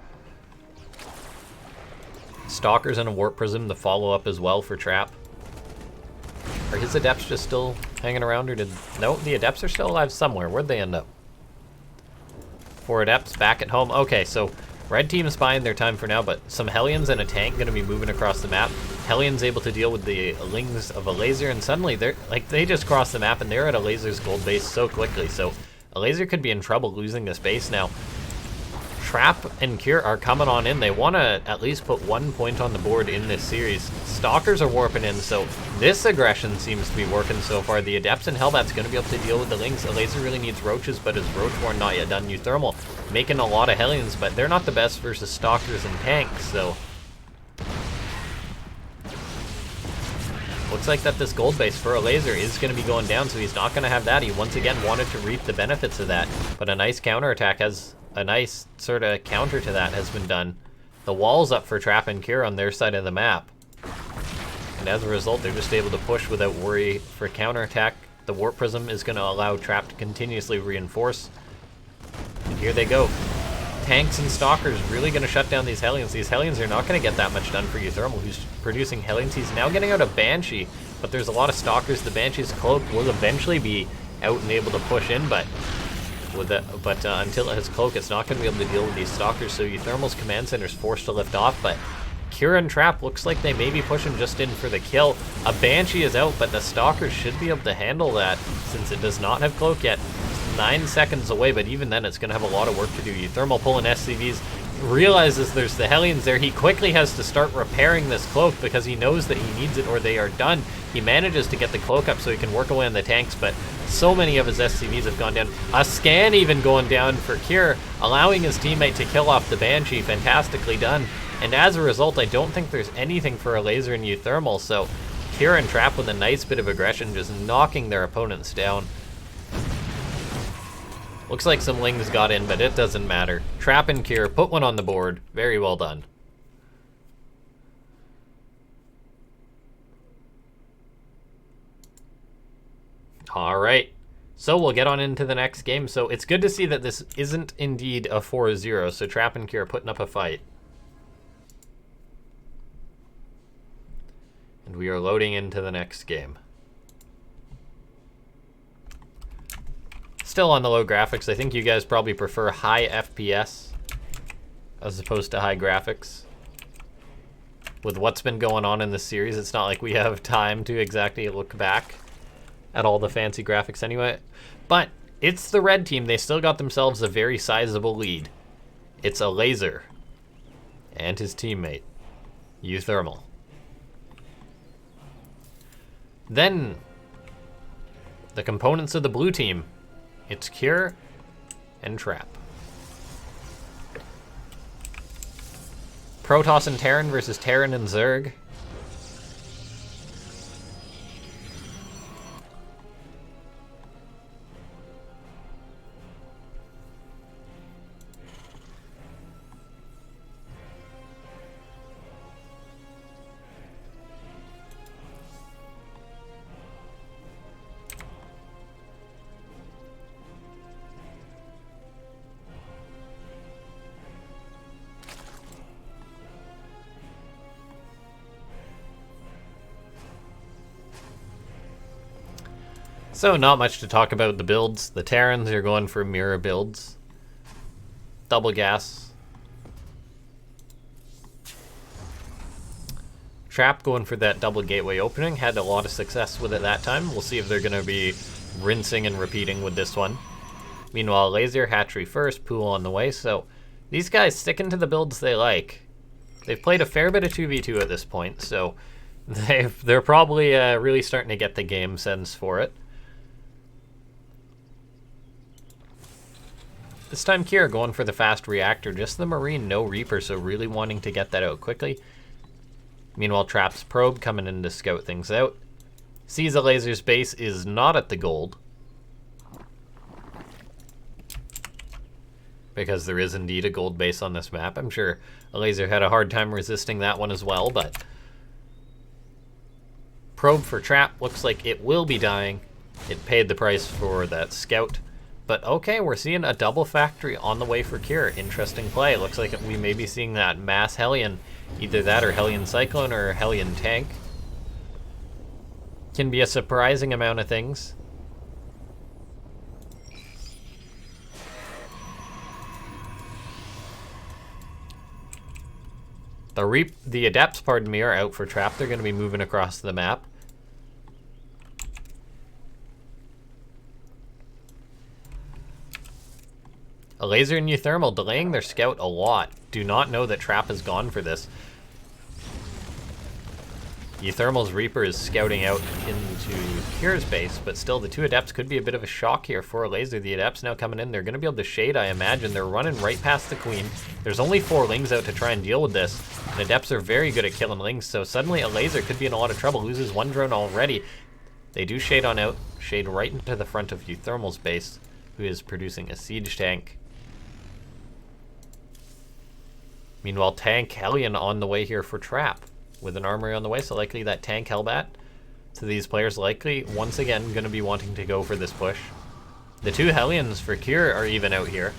Stalkers and a Warp Prism to follow up as well for Trap. Are his adepts just still hanging around, or did... No, the adepts are still alive somewhere. Where'd they end up? 4 adepts back at home. Okay, so red team is buying their time for now, but some Hellions and a tank going to be moving across the map. Hellions able to deal with the Lings of Elazer, and suddenly they just crossed the map and they're at Elazer's gold base so quickly. So Elazer could be in trouble losing this base now. Trap and Cure are coming on in. They want to at least put 1 point on the board in this series. Stalkers are warping in, so this aggression seems to be working so far. The Adepts and Hellbat's going to be able to deal with the Lings. Elazer really needs Roaches, but his Roachborn not yet done. uThermal making a lot of Hellions, but they're not the best versus Stalkers and tanks, so... Looks like that this gold base for Elazer is going to be going down, so he's not going to have that. He once again wanted to reap the benefits of that, but a nice counterattack has... A nice sort of counter to that has been done. The wall's up for Trap and Cure on their side of the map. And as a result, they're just able to push without worry for counterattack. The Warp Prism is going to allow Trap to continuously reinforce. And here they go. Tanks and Stalkers really going to shut down these Hellions. These Hellions are not going to get that much done for uThermal, who's producing Hellions. He's now getting out a Banshee, but there's a lot of Stalkers. The Banshee's cloak will eventually be out and able to push in, but... until it has cloak, it's not going to be able to deal with these Stalkers, so uThermal's command center is forced to lift off, but Cure and Trap looks like they may be pushing just in for the kill. A Banshee is out, but the Stalkers should be able to handle that since it does not have cloak yet. 9 seconds away, but even then it's going to have a lot of work to do. uThermal pulling SCVs, realizes there's the Hellions there. He quickly has to start repairing this cloak because he knows that he needs it or they are done. He manages to get the cloak up so he can work away on the tanks, but so many of his SCVs have gone down. A scan even going down for Cure, allowing his teammate to kill off the Banshee. Fantastically done. And as a result, I don't think there's anything for Elazer and uThermal, so Cure and Trap with a nice bit of aggression, just knocking their opponents down. Looks like some Lings got in, but it doesn't matter. Trap and Cure put one on the board. Very well done. All right, so we'll get on into the next game. So it's good to see that this isn't indeed a 4-0, so Trap and Cure putting up a fight. And we are loading into the next game. Still on the low graphics. I think you guys probably prefer high FPS as opposed to high graphics. With what's been going on in this series, it's not like we have time to exactly look back at all the fancy graphics anyway. But It's the red team. They still got themselves a very sizable lead. It's uLazer and his teammate, uThermal. Then, the components of the blue team. It's Cure and Trap. Protoss and Terran versus Terran and Zerg. So not much to talk about the builds. The Terrans are going for mirror builds. Double gas. Trap going for that double gateway opening. Had a lot of success with it that time. We'll see if they're going to be rinsing and repeating with this one. Meanwhile, Laser, hatchery first, pool on the way. So these guys sticking to the builds they like. They've played a fair bit of 2v2 at this point, so they're probably really starting to get the game sense for it. This time Kira going for the fast reactor, just the Marine, no Reaper, so really wanting to get that out quickly. Meanwhile, Trap's probe coming in to scout things out. Sees uLazer's base is not at the gold, because there is indeed a gold base on this map. I'm sure uLazer had a hard time resisting that one as well, but probe for Trap looks like it will be dying. It paid the price for that scout. But okay, we're seeing a double factory on the way for Cure. Interesting play. Looks like we may be seeing that mass Hellion. Either that or Hellion Cyclone or Hellion Tank. Can be a surprising amount of things. The Adepts, pardon me, are out for Trap. They're going to be moving across the map. uLazer and uThermal delaying their scout a lot. Do not know that Trap has gone for this. uThermal's Reaper is scouting out into Cure's base, but still the two Adepts could be a bit of a shock here for uLazer. The Adepts now coming in. They're going to be able to shade, I imagine. They're running right past the Queen. There's only 4 Lings out to try and deal with this. And Adepts are very good at killing Lings, so suddenly uLazer could be in a lot of trouble. Loses 1 drone already. They do shade on out. Shade right into the front of uThermal's base, who is producing a siege tank. Meanwhile, Tank Hellion on the way here for Trap, with an armory on the way, so likely that Tank Hellbat. So these players likely, once again, going to be wanting to go for this push. The 2 Hellions for Cure are even out here.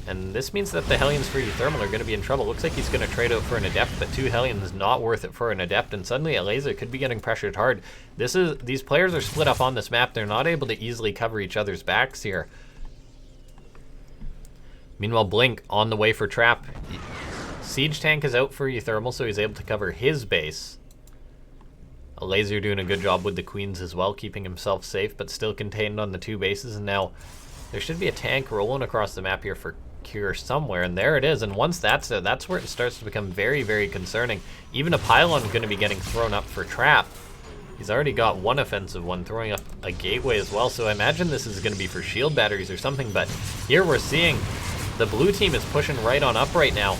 And this means that the Hellions for uThermal are going to be in trouble. Looks like he's going to trade out for an Adept, but 2 Hellions not worth it for an Adept, and suddenly uLazer could be getting pressured hard. These players are split up on this map. They're not able to easily cover each other's backs here. Meanwhile, Blink on the way for Trap. Siege Tank is out for uThermal, so he's able to cover his base. uLazer doing a good job with the Queens as well, keeping himself safe, but still contained on the 2 bases. And now there should be a tank rolling across the map here for Cure somewhere, and there it is. And once that's where it starts to become very, very concerning. Even a pylon going to be getting thrown up for Trap. He's already got 1 offensive one, throwing up a gateway as well, so I imagine this is going to be for shield batteries or something, but here we're seeing the blue team is pushing right on up right now.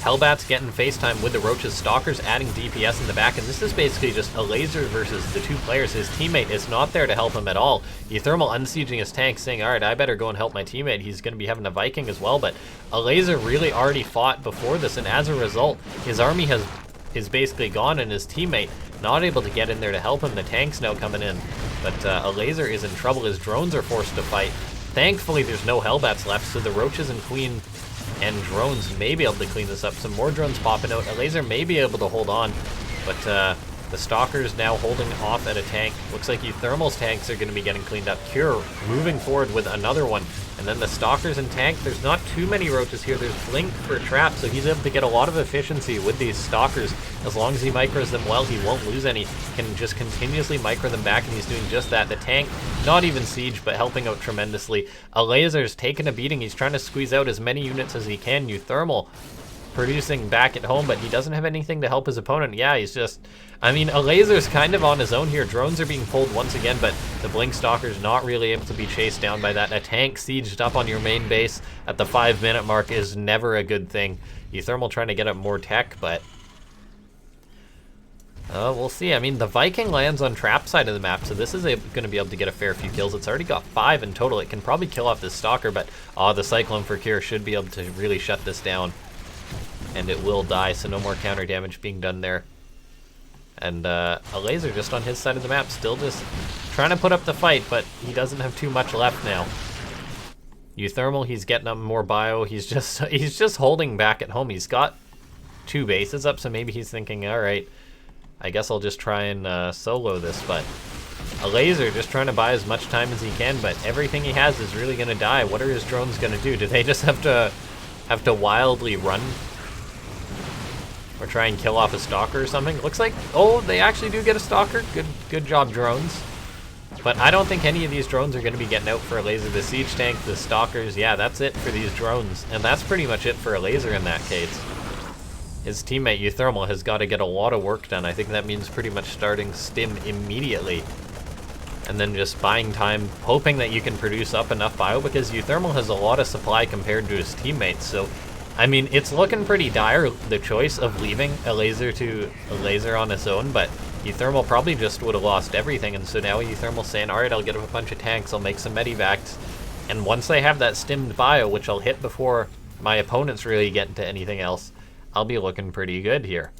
Hellbat's getting FaceTime with the Roaches. Stalker's adding DPS in the back, and this is basically just uLazer versus the 2 players. His teammate is not there to help him at all. uThermal unsieging his tank, saying, alright, I better go and help my teammate. He's going to be having a Viking as well, but uLazer really already fought before this, and as a result, his army is basically gone, and his teammate not able to get in there to help him. The tank's now coming in, but uLazer is in trouble. His drones are forced to fight. Thankfully, there's no Hellbats left, so the Roaches and Queen and drones may be able to clean this up. Some more drones popping out. uLazer may be able to hold on, but The Stalker's now holding off at a tank. Looks like uThermal's tanks are going to be getting cleaned up. Cure moving forward with another one. And then the Stalkers and tank, there's not too many roaches here. There's Blink for Trap, so he's able to get a lot of efficiency with these Stalkers. As long as he micros them well, he won't lose any. He can just continuously micro them back, and he's doing just that. The tank, not even siege, but helping out tremendously. uLazer's taking a beating. He's trying to squeeze out as many units as he can. uThermal producing back at home, but he doesn't have anything to help his opponent. Yeah, he's just... I mean, uLazer's kind of on his own here. Drones are being pulled once again, but the Blink Stalker's not really able to be chased down by that. A tank sieged up on your main base at the 5-minute mark is never a good thing. uThermal trying to get up more tech, but... we'll see. I mean, the Viking lands on Trap side of the map, so this is going to be able to get a fair few kills. It's already got 5 in total. It can probably kill off this Stalker, but the Cyclone for Cure should be able to really shut this down. And it will die, so no more counter damage being done there. And uLazer just on his side of the map, still just trying to put up the fight, but he doesn't have too much left now. uThermal, he's getting up more bio. He's just holding back at home. He's got 2 bases up, so maybe he's thinking, all right, I guess I'll just try and solo this. But uLazer just trying to buy as much time as he can, but everything he has is really going to die. What are his drones going to do? Do they just have to wildly run? Or try and kill off a Stalker or something? Looks like, oh, they actually do get a Stalker. Good job, drones. But I don't think any of these drones are going to be getting out for uLazer. The siege tank, the Stalkers, yeah, that's it for these drones. And that's pretty much it for uLazer in that case. His teammate uThermal has got to get a lot of work done. I think that means pretty much starting stim immediately. And then just buying time, hoping that you can produce up enough bio, because uThermal has a lot of supply compared to his teammates. So, I mean, it's looking pretty dire, the choice of leaving uLazer to uLazer on his own, but uThermal probably just would have lost everything, and so now uThermal's saying, alright, I'll get up a bunch of tanks, I'll make some medivacs, and once I have that stimmed bio, which I'll hit before my opponents really get into anything else, I'll be looking pretty good here.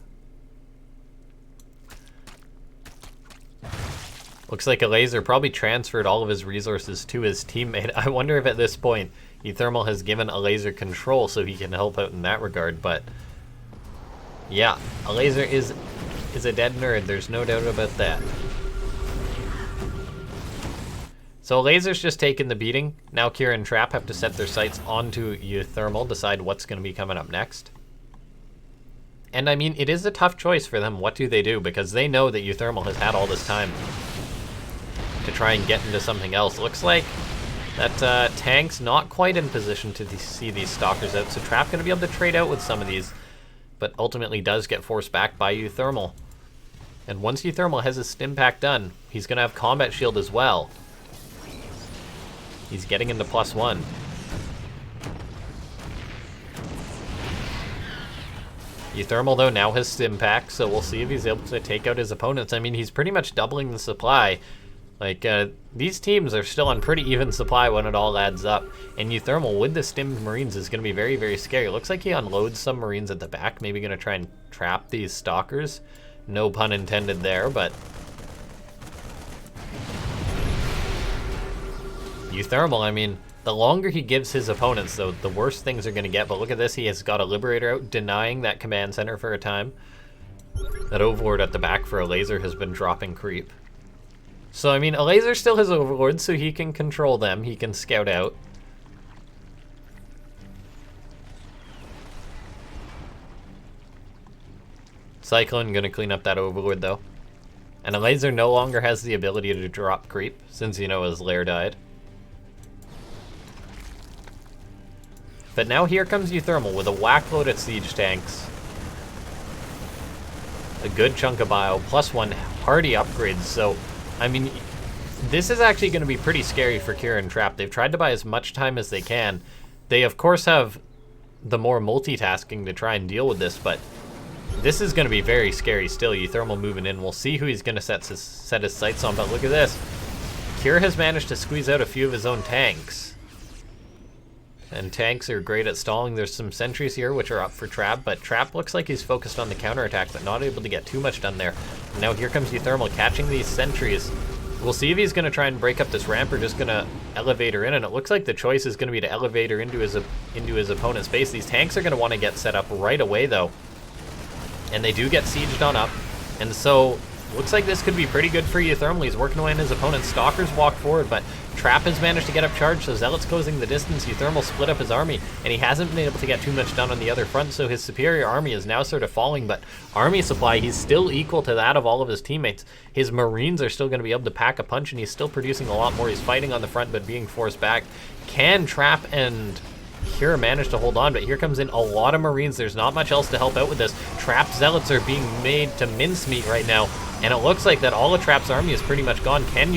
Looks like uLazer probably transferred all of his resources to his teammate. I wonder if at this point uThermal has given uLazer control so he can help out in that regard, but yeah, uLazer is a dead nerd, there's no doubt about that. So uLazer's just taking the beating. Now Kira and Trap have to set their sights onto uThermal, decide what's going to be coming up next. And I mean, it is a tough choice for them. What do they do? Because they know that uThermal has had all this time to try and get into something else. Looks like that tank's not quite in position to see these Stalkers out, so Trap going to be able to trade out with some of these, but ultimately does get forced back by uThermal. And once uThermal has his stim pack done, he's going to have combat shield as well. He's getting into +1. uThermal, though, now has stim pack, so we'll see if he's able to take out his opponents. I mean, he's pretty much doubling the supply. Like, these teams are still on pretty even supply when it all adds up. And uThermal, with the stimmed Marines, is going to be very, very scary. Looks like he unloads some Marines at the back. Maybe going to try and trap these Stalkers. No pun intended there, but... uThermal, I mean, the longer he gives his opponents, though, the worse things are going to get. But look at this. He has got a Liberator out, denying that command center for a time. That Overlord at the back for uLazer has been dropping creep. So, I mean, uLazer still has Overlords, so he can control them. He can scout out. Cyclone gonna clean up that Overlord, though. And uLazer no longer has the ability to drop creep, since, you know, his lair died. But now here comes uThermal with a whack load of siege tanks. A good chunk of bio, +1 hardy upgrades, so... I mean, this is actually going to be pretty scary for Kira and Trap. They've tried to buy as much time as they can. They, of course, have the more multitasking to try and deal with this, but this is going to be very scary still. uThermal moving in. We'll see who he's going to set his sights on, but look at this. Kira has managed to squeeze out a few of his own tanks. And tanks are great at stalling. There's some sentries here, which are up for Trap, but Trap looks like he's focused on the counterattack, but not able to get too much done there. And now here comes uThermal catching these sentries. We'll see if he's going to try and break up this ramp or just going to elevator in, and it looks like the choice is going to be to elevator into his opponent's base. These tanks are going to want to get set up right away, though. And they do get sieged on up. And so looks like this could be pretty good for uThermal. He's working away on his opponent. Stalkers walk forward, but Trap has managed to get up charge, so Zealot's closing the distance. uThermal split up his army, and he hasn't been able to get too much done on the other front, so his superior army is now sort of falling, but army supply, he's still equal to that of all of his teammates. His Marines are still going to be able to pack a punch, and he's still producing a lot more. He's fighting on the front, but being forced back. Can Trap and Cure managed to hold on, but here comes in a lot of Marines. There's not much else to help out with this. Trap Zealots are being made to mincemeat right now, and it looks like that all of Trap's army is pretty much gone. Can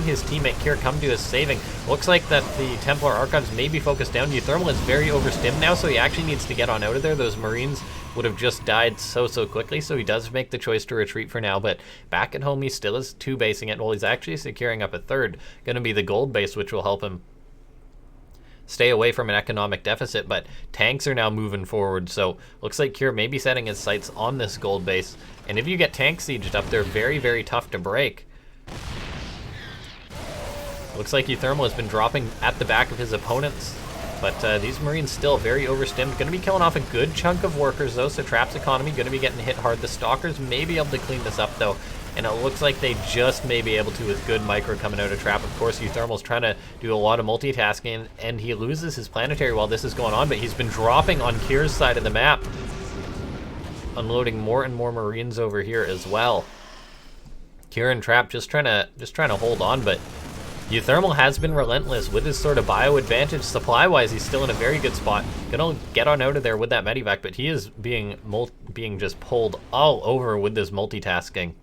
his teammate Cure come to his saving? Looks like that the Templar Archives may be focused down. uThermal is very overstimmed now, so he actually needs to get on out of there. Those Marines would have just died so quickly, so he does make the choice to retreat for now, but back at home he still is two basing it. Well, he's actually securing up a third, going to be the gold base, which will help him stay away from an economic deficit, but tanks are now moving forward, so looks like Cure may be setting his sights on this gold base, and if you get tank sieged up, they're very tough to break. Looks like uThermal has been dropping at the back of his opponents, but these Marines still very overstimmed. Going to be killing off a good chunk of workers though, so Trap's economy going to be getting hit hard. The Stalkers may be able to clean this up though, and it looks like they just may be able to with good micro coming out of Trap. Of course, uThermal's trying to do a lot of multitasking, and he loses his planetary while this is going on, but he's been dropping on Cure's side of the map, unloading more and more Marines over here as well. Cure and Trap just trying to hold on, but uThermal has been relentless with his sort of bio advantage. Supply-wise, he's still in a very good spot. Gonna get on out of there with that medevac, but he is being just pulled all over with this multitasking.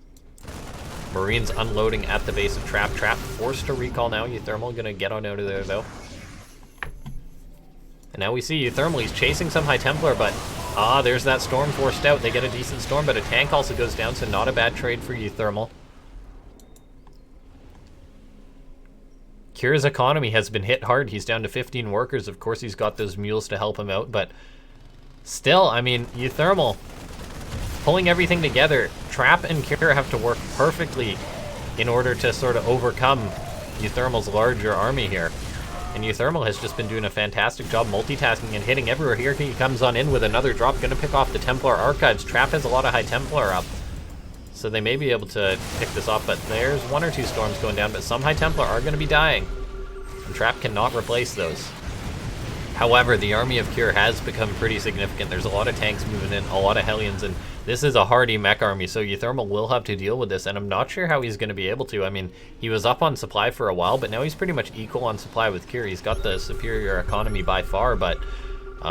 Marines unloading at the base of Trap. Trap forced to recall now. uThermal gonna get on out of there though. And now we see uThermal, he's chasing some High Templar, but there's that storm forced out. They get a decent storm, but a tank also goes down, so not a bad trade for uThermal. Cure's economy has been hit hard. He's down to 15 workers. Of course, he's got those mules to help him out, but still, I mean, uThermal pulling everything together. Trap and Cure have to work perfectly in order to sort of overcome uThermal's larger army here. And uThermal has just been doing a fantastic job multitasking and hitting everywhere. Here he comes on in with another drop, gonna pick off the Templar Archives. Trap has a lot of High Templar up, so they may be able to pick this off, but there's one or two storms going down, but some High Templar are going to be dying, and Trap cannot replace those. However, the army of Cure has become pretty significant. There's a lot of tanks moving in, a lot of Hellions, and this is a hardy mech army, so uThermal will have to deal with this, and I'm not sure how he's going to be able to. I mean, he was up on supply for a while, but now he's pretty much equal on supply with Cure. He's got the superior economy by far, but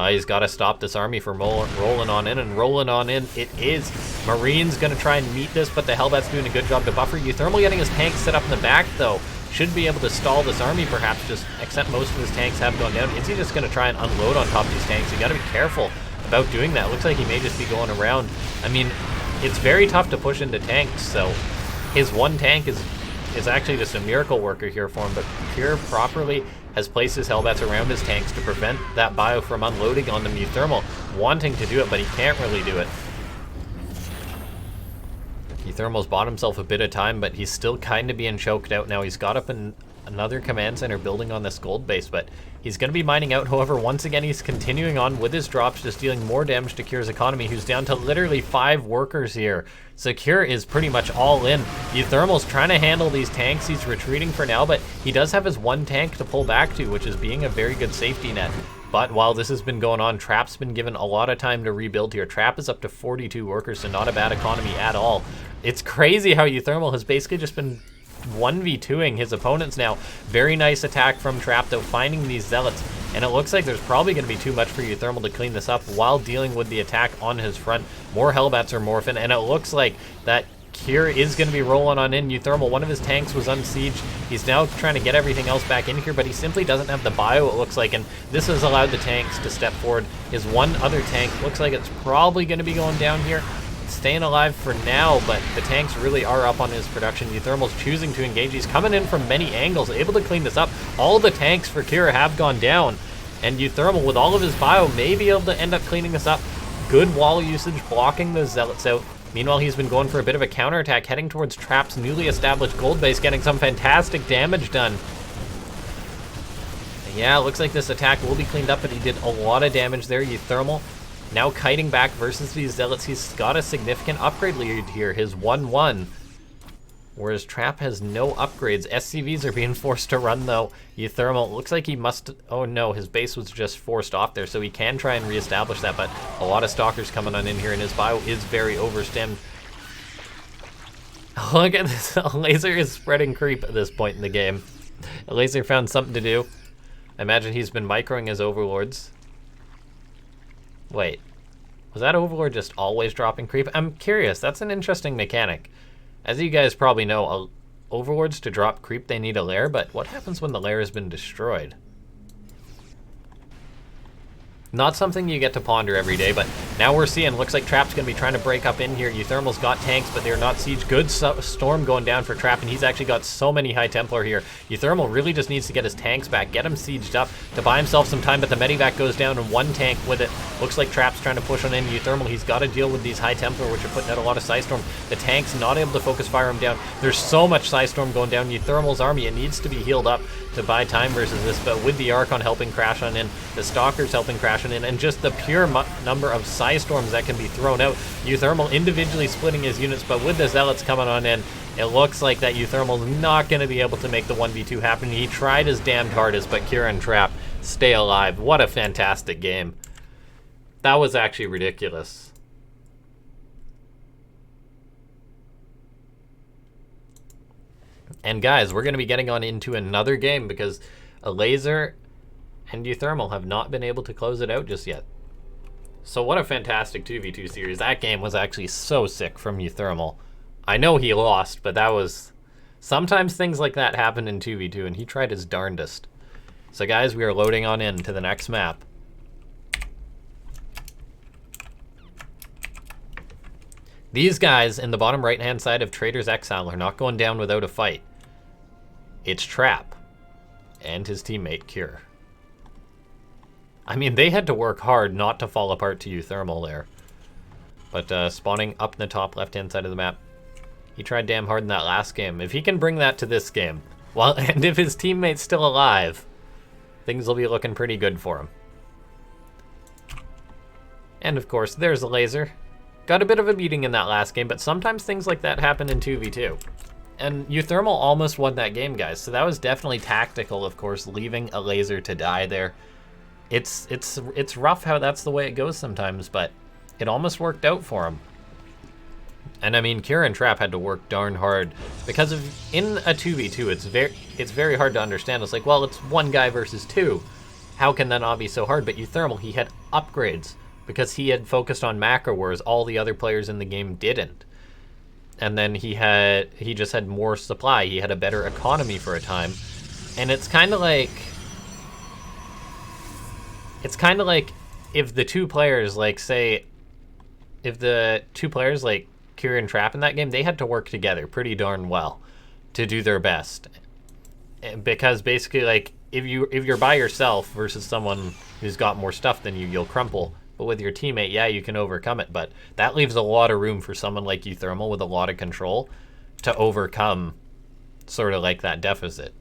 he's got to stop this army from rolling on in, and rolling on in it is. Marines going to try and meet this, but the Hellbat's doing a good job to buffer. uThermal getting his tanks set up in the back, though. Should be able to stall this army, perhaps, except most of his tanks have gone down. Is he just going to try and unload on top of these tanks? You got to be careful about doing that. Looks like he may just be going around. I mean, it's very tough to push into tanks, so his one tank is actually just a miracle worker here for him, but Cure properly has placed his Hellbats around his tanks to prevent that bio from unloading on them. uThermal wanting to do it, but he can't really do it. uThermal's bought himself a bit of time, but he's still kind of being choked out now. He's got up in another command center building on this gold base, but he's going to be mining out. However, once again, he's continuing on with his drops, just dealing more damage to Cure's economy, who's down to literally 5 workers here. So Cure is pretty much all in. uThermal's trying to handle these tanks. He's retreating for now, but he does have his one tank to pull back to, which is being a very good safety net. But while this has been going on, Trap's been given a lot of time to rebuild here. Trap is up to 42 workers, so not a bad economy at all. It's crazy how uThermal has basically just been 1v2ing his opponents now. Very nice attack from Trap, though, finding these Zealots. And it looks like there's probably going to be too much for uThermal to clean this up while dealing with the attack on his front. More Hellbats are morphing, and it looks like that Cure is going to be rolling on in. uThermal, one of his tanks was unsieged. He's now trying to get everything else back in here, but he simply doesn't have the bio, it looks like, and this has allowed the tanks to step forward. His one other tank looks like it's probably going to be going down here. Staying alive for now, but the tanks really are up on his production. uThermal's choosing to engage. He's coming in from many angles, able to clean this up. All the tanks for Cure have gone down, and uThermal, with all of his bio, may be able to end up cleaning this up. Good wall usage, blocking those Zealots out. Meanwhile, he's been going for a bit of a counterattack, heading towards Trap's newly established gold base, getting some fantastic damage done. Yeah, it looks like this attack will be cleaned up, but he did a lot of damage there. uThermal now kiting back versus these Zealots. He's got a significant upgrade lead here, his 1-1. whereas Trap has no upgrades. SCVs are being forced to run, though. uThermal, looks like he must... Oh, no, his base was just forced off there, so he can try and reestablish that, but a lot of Stalkers coming on in here, and his bio is very overstemmed. Look at this. Laser is spreading creep at this point in the game. Laser found something to do. I imagine he's been microing his overlords. Wait. Was that overlord just always dropping creep? I'm curious. That's an interesting mechanic. As you guys probably know, overlords to drop creep, they need a lair, but what happens when the lair has been destroyed? Not something you get to ponder every day, but now we're seeing, looks like Trap's going to be trying to break up in here. uThermal's got tanks, but they're not siege. Good storm going down for Trap, and he's actually got so many High Templar here. uThermal really just needs to get his tanks back, get him sieged up to buy himself some time, but the Medivac goes down and one tank with it. Looks like Trap's trying to push on in. uThermal, he's got to deal with these High Templar, which are putting out a lot of Psystorm. The tank's not able to focus fire him down. There's so much Psystorm going down. uThermal's army, it needs to be healed up to buy time versus this, but with the Archon helping crash on in, the Stalkers helping crash on in, and just the pure number of Psystorms that can be thrown out. uThermal individually splitting his units, but with the Zealots coming on in, it looks like that uThermal's not going to be able to make the 1v2 happen. He tried his damned hardest, but Kira and Trap stay alive. What a fantastic game. That was actually ridiculous. And guys, we're going to be getting on into another game because Elazer and uThermal have not been able to close it out just yet. So what a fantastic 2v2 series. That game was actually so sick from uThermal. I know he lost, but that was... Sometimes things like that happen in 2v2, and he tried his darndest. So guys, we are loading on in to the next map. These guys in the bottom right-hand side of Trader's Exile are not going down without a fight. It's Trap and his teammate Cure. I mean, they had to work hard not to fall apart to uThermal there. But spawning up in the top left-hand side of the map, he tried damn hard in that last game. If he can bring that to this game, well, and if his teammate's still alive, things will be looking pretty good for him. And of course, there's Elazer. Got a bit of a beating in that last game, but sometimes things like that happen in 2v2. And uThermal almost won that game, guys, so that was definitely tactical, of course, leaving Elazer to die there. It's rough how that's the way it goes sometimes, but it almost worked out for him. And I mean, Kira and Trap had to work darn hard because in a 2v2, it's very hard to understand. It's like, well, it's one guy versus two. How can that not be so hard? But uThermal, he had upgrades because he had focused on macro, whereas all the other players in the game didn't. And then he just had more supply. He had a better economy for a time. And it's kind of like if the two players, like, say, if the two players like Kira and Trap in that game, they had to work together pretty darn well to do their best. Because basically, like, if you're by yourself versus someone who's got more stuff than you, you'll crumple. But with your teammate, yeah, you can overcome it. But that leaves a lot of room for someone like uThermal with a lot of control to overcome sort of like that deficit.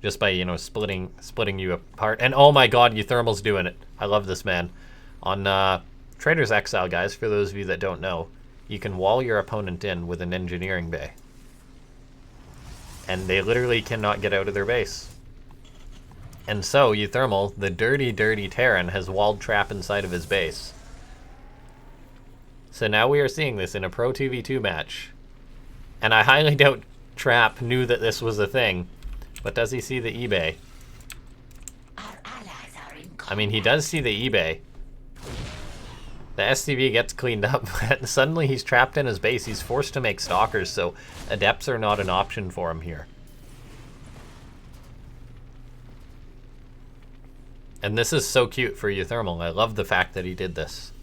Just by, you know, splitting you apart. And oh my god, uThermal's doing it. I love this man. On Trader's Exile, guys, for those of you that don't know, you can wall your opponent in with an engineering bay. And they literally cannot get out of their base. And so, uThermal, the dirty, dirty Terran, has walled Trap inside of his base. So now we are seeing this in a Pro 2v2 match. And I highly doubt Trap knew that this was a thing. But does he see the eBay? I mean, he does see the eBay. The SCV gets cleaned up, but suddenly he's trapped in his base. He's forced to make Stalkers, so Adepts are not an option for him here. And this is so cute for uThermal. I love the fact that he did this.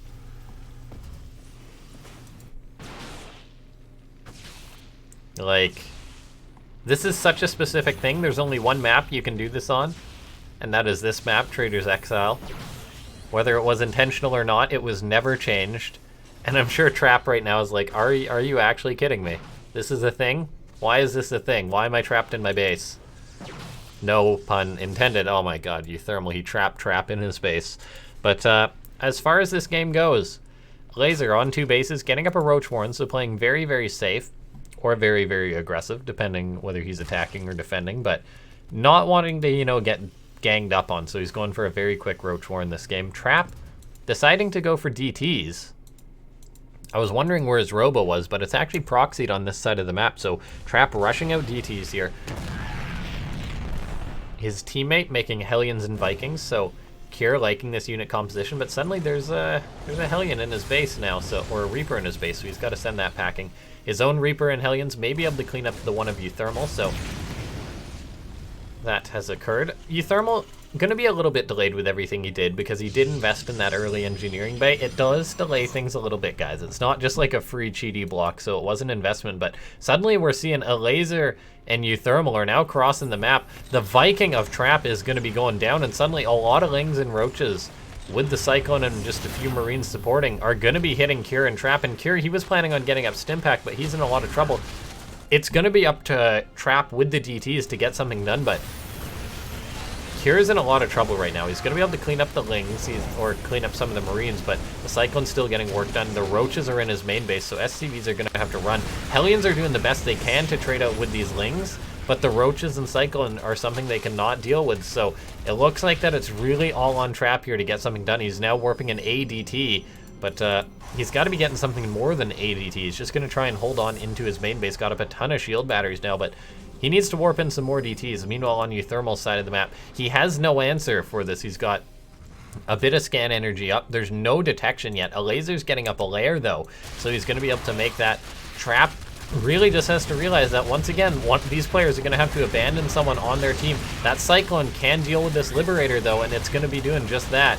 Like, this is such a specific thing. There's only one map you can do this on, and that is this map, Trader's Exile. Whether it was intentional or not, it was never changed. And I'm sure Trap right now is like, are you actually kidding me? This is a thing? Why is this a thing? Why am I trapped in my base? No pun intended. Oh my god, uThermal, he trapped Trap in his base. But as far as this game goes, Elazer on 2 bases, getting up a Roach Warren, so playing very, very safe. or very, very aggressive, depending whether he's attacking or defending, but not wanting to, you know, get ganged up on. So he's going for a very quick Roach War in this game. Trap deciding to go for DTs. I was wondering where his Robo was, but it's actually proxied on this side of the map. So Trap rushing out DTs here. His teammate making Hellions and Vikings. So Kier liking this unit composition, but suddenly there's a Hellion in his base now, so, or a Reaper in his base, so he's got to send that packing. His own Reaper and Hellions may be able to clean up the one of uThermal, so that has occurred. uThermal going to be a little bit delayed with everything he did because he did invest in that early engineering bay. It does delay things a little bit, guys. It's not just like a free cheaty block, so it was an investment, but suddenly we're seeing Elazer and uThermal are now crossing the map. The Viking of Trap is going to be going down, and suddenly a lot of Lings and Roaches with the Cyclone and just a few Marines supporting are going to be hitting Kier and Trap. And Kier, he was planning on getting up Stimpack, but he's in a lot of trouble. It's going to be up to Trap with the DTs to get something done, but Kier's in a lot of trouble right now. He's going to be able to clean up the Lings or clean up some of the Marines, but the Cyclone's still getting work done. The Roaches are in his main base, so SCVs are going to have to run. Hellions are doing the best they can to trade out with these Lings, but the Roaches and Cyclone are something they cannot deal with, so it looks like that it's really all on Trap here to get something done. He's now warping an ADT, but he's got to be getting something more than ADT. He's just going to try and hold on into his main base. Got up a ton of shield batteries now, but he needs to warp in some more DTs. Meanwhile, on uThermal's side of the map, he has no answer for this. He's got a bit of scan energy up. There's no detection yet. Elazer's getting up a layer, though, so he's going to be able to make that. Trap really just has to realize that, once again, these players are going to have to abandon someone on their team. That Cyclone can deal with this Liberator, though, and it's going to be doing just that.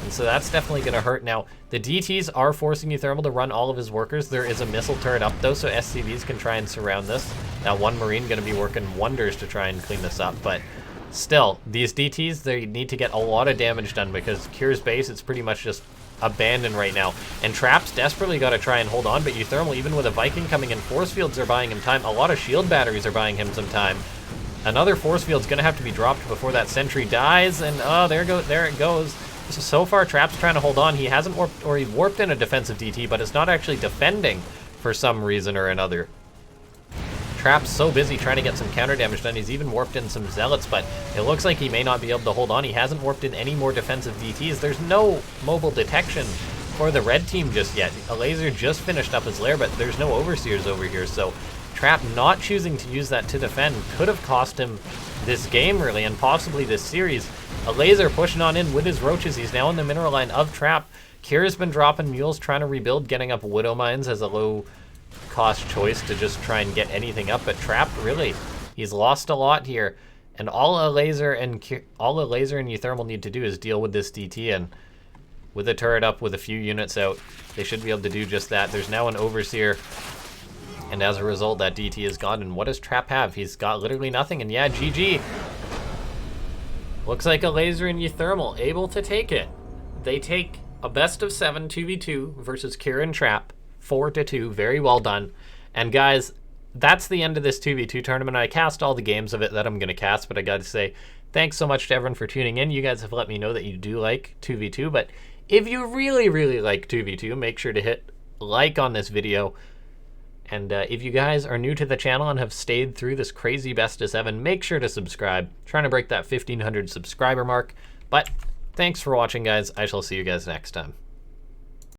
And so that's definitely going to hurt. Now, the DTs are forcing uThermal to run all of his workers. There is a missile turret up, though, so SCVs can try and surround this. That one Marine going to be working wonders to try and clean this up, but still, these DTs, they need to get a lot of damage done because Kier's base, it's pretty much just abandoned right now. And Trap's desperately got to try and hold on, but uThermal, even with a Viking coming in, force fields are buying him time. A lot of shield batteries are buying him some time. Another force field's going to have to be dropped before that sentry dies, and oh, there it goes. So far, Trap's trying to hold on. He hasn't warped, or he warped in a defensive DT, but it's not actually defending for some reason or another. Trap's so busy trying to get some counter damage done. He's even warped in some Zealots, but it looks like he may not be able to hold on. He hasn't warped in any more defensive DTs. There's no mobile detection for the red team just yet. Elazer just finished up his lair, but there's no Overseers over here, so Trap not choosing to use that to defend could have cost him this game, really, and possibly this series. Elazer pushing on in with his Roaches. He's now in the mineral line of Trap. Kier's been dropping Mules, trying to rebuild, getting up Widow Mines as a low-cost choice to just try and get anything up. But Trap, really, he's lost a lot here. And all Elazer and uThermal need to do is deal with this DT, and with a turret up, with a few units out, they should be able to do just that. There's now an Overseer, and as a result, that DT is gone. And what does Trap have? He's got literally nothing, and yeah, GG. Looks like Elazer and uThermal able to take it. They take a best of 7 2v2 versus Kier and Trap, 4-2. Very well done. And guys, that's the end of this 2v2 tournament. I cast all the games of it that I'm going to cast, but I got to say, thanks so much to everyone for tuning in. You guys have let me know that you do like 2v2, but if you really, really like 2v2, make sure to hit like on this video. And if you guys are new to the channel and have stayed through this crazy best of 7, make sure to subscribe. Trying to break that 1,500 subscriber mark. But thanks for watching, guys. I shall see you guys next time.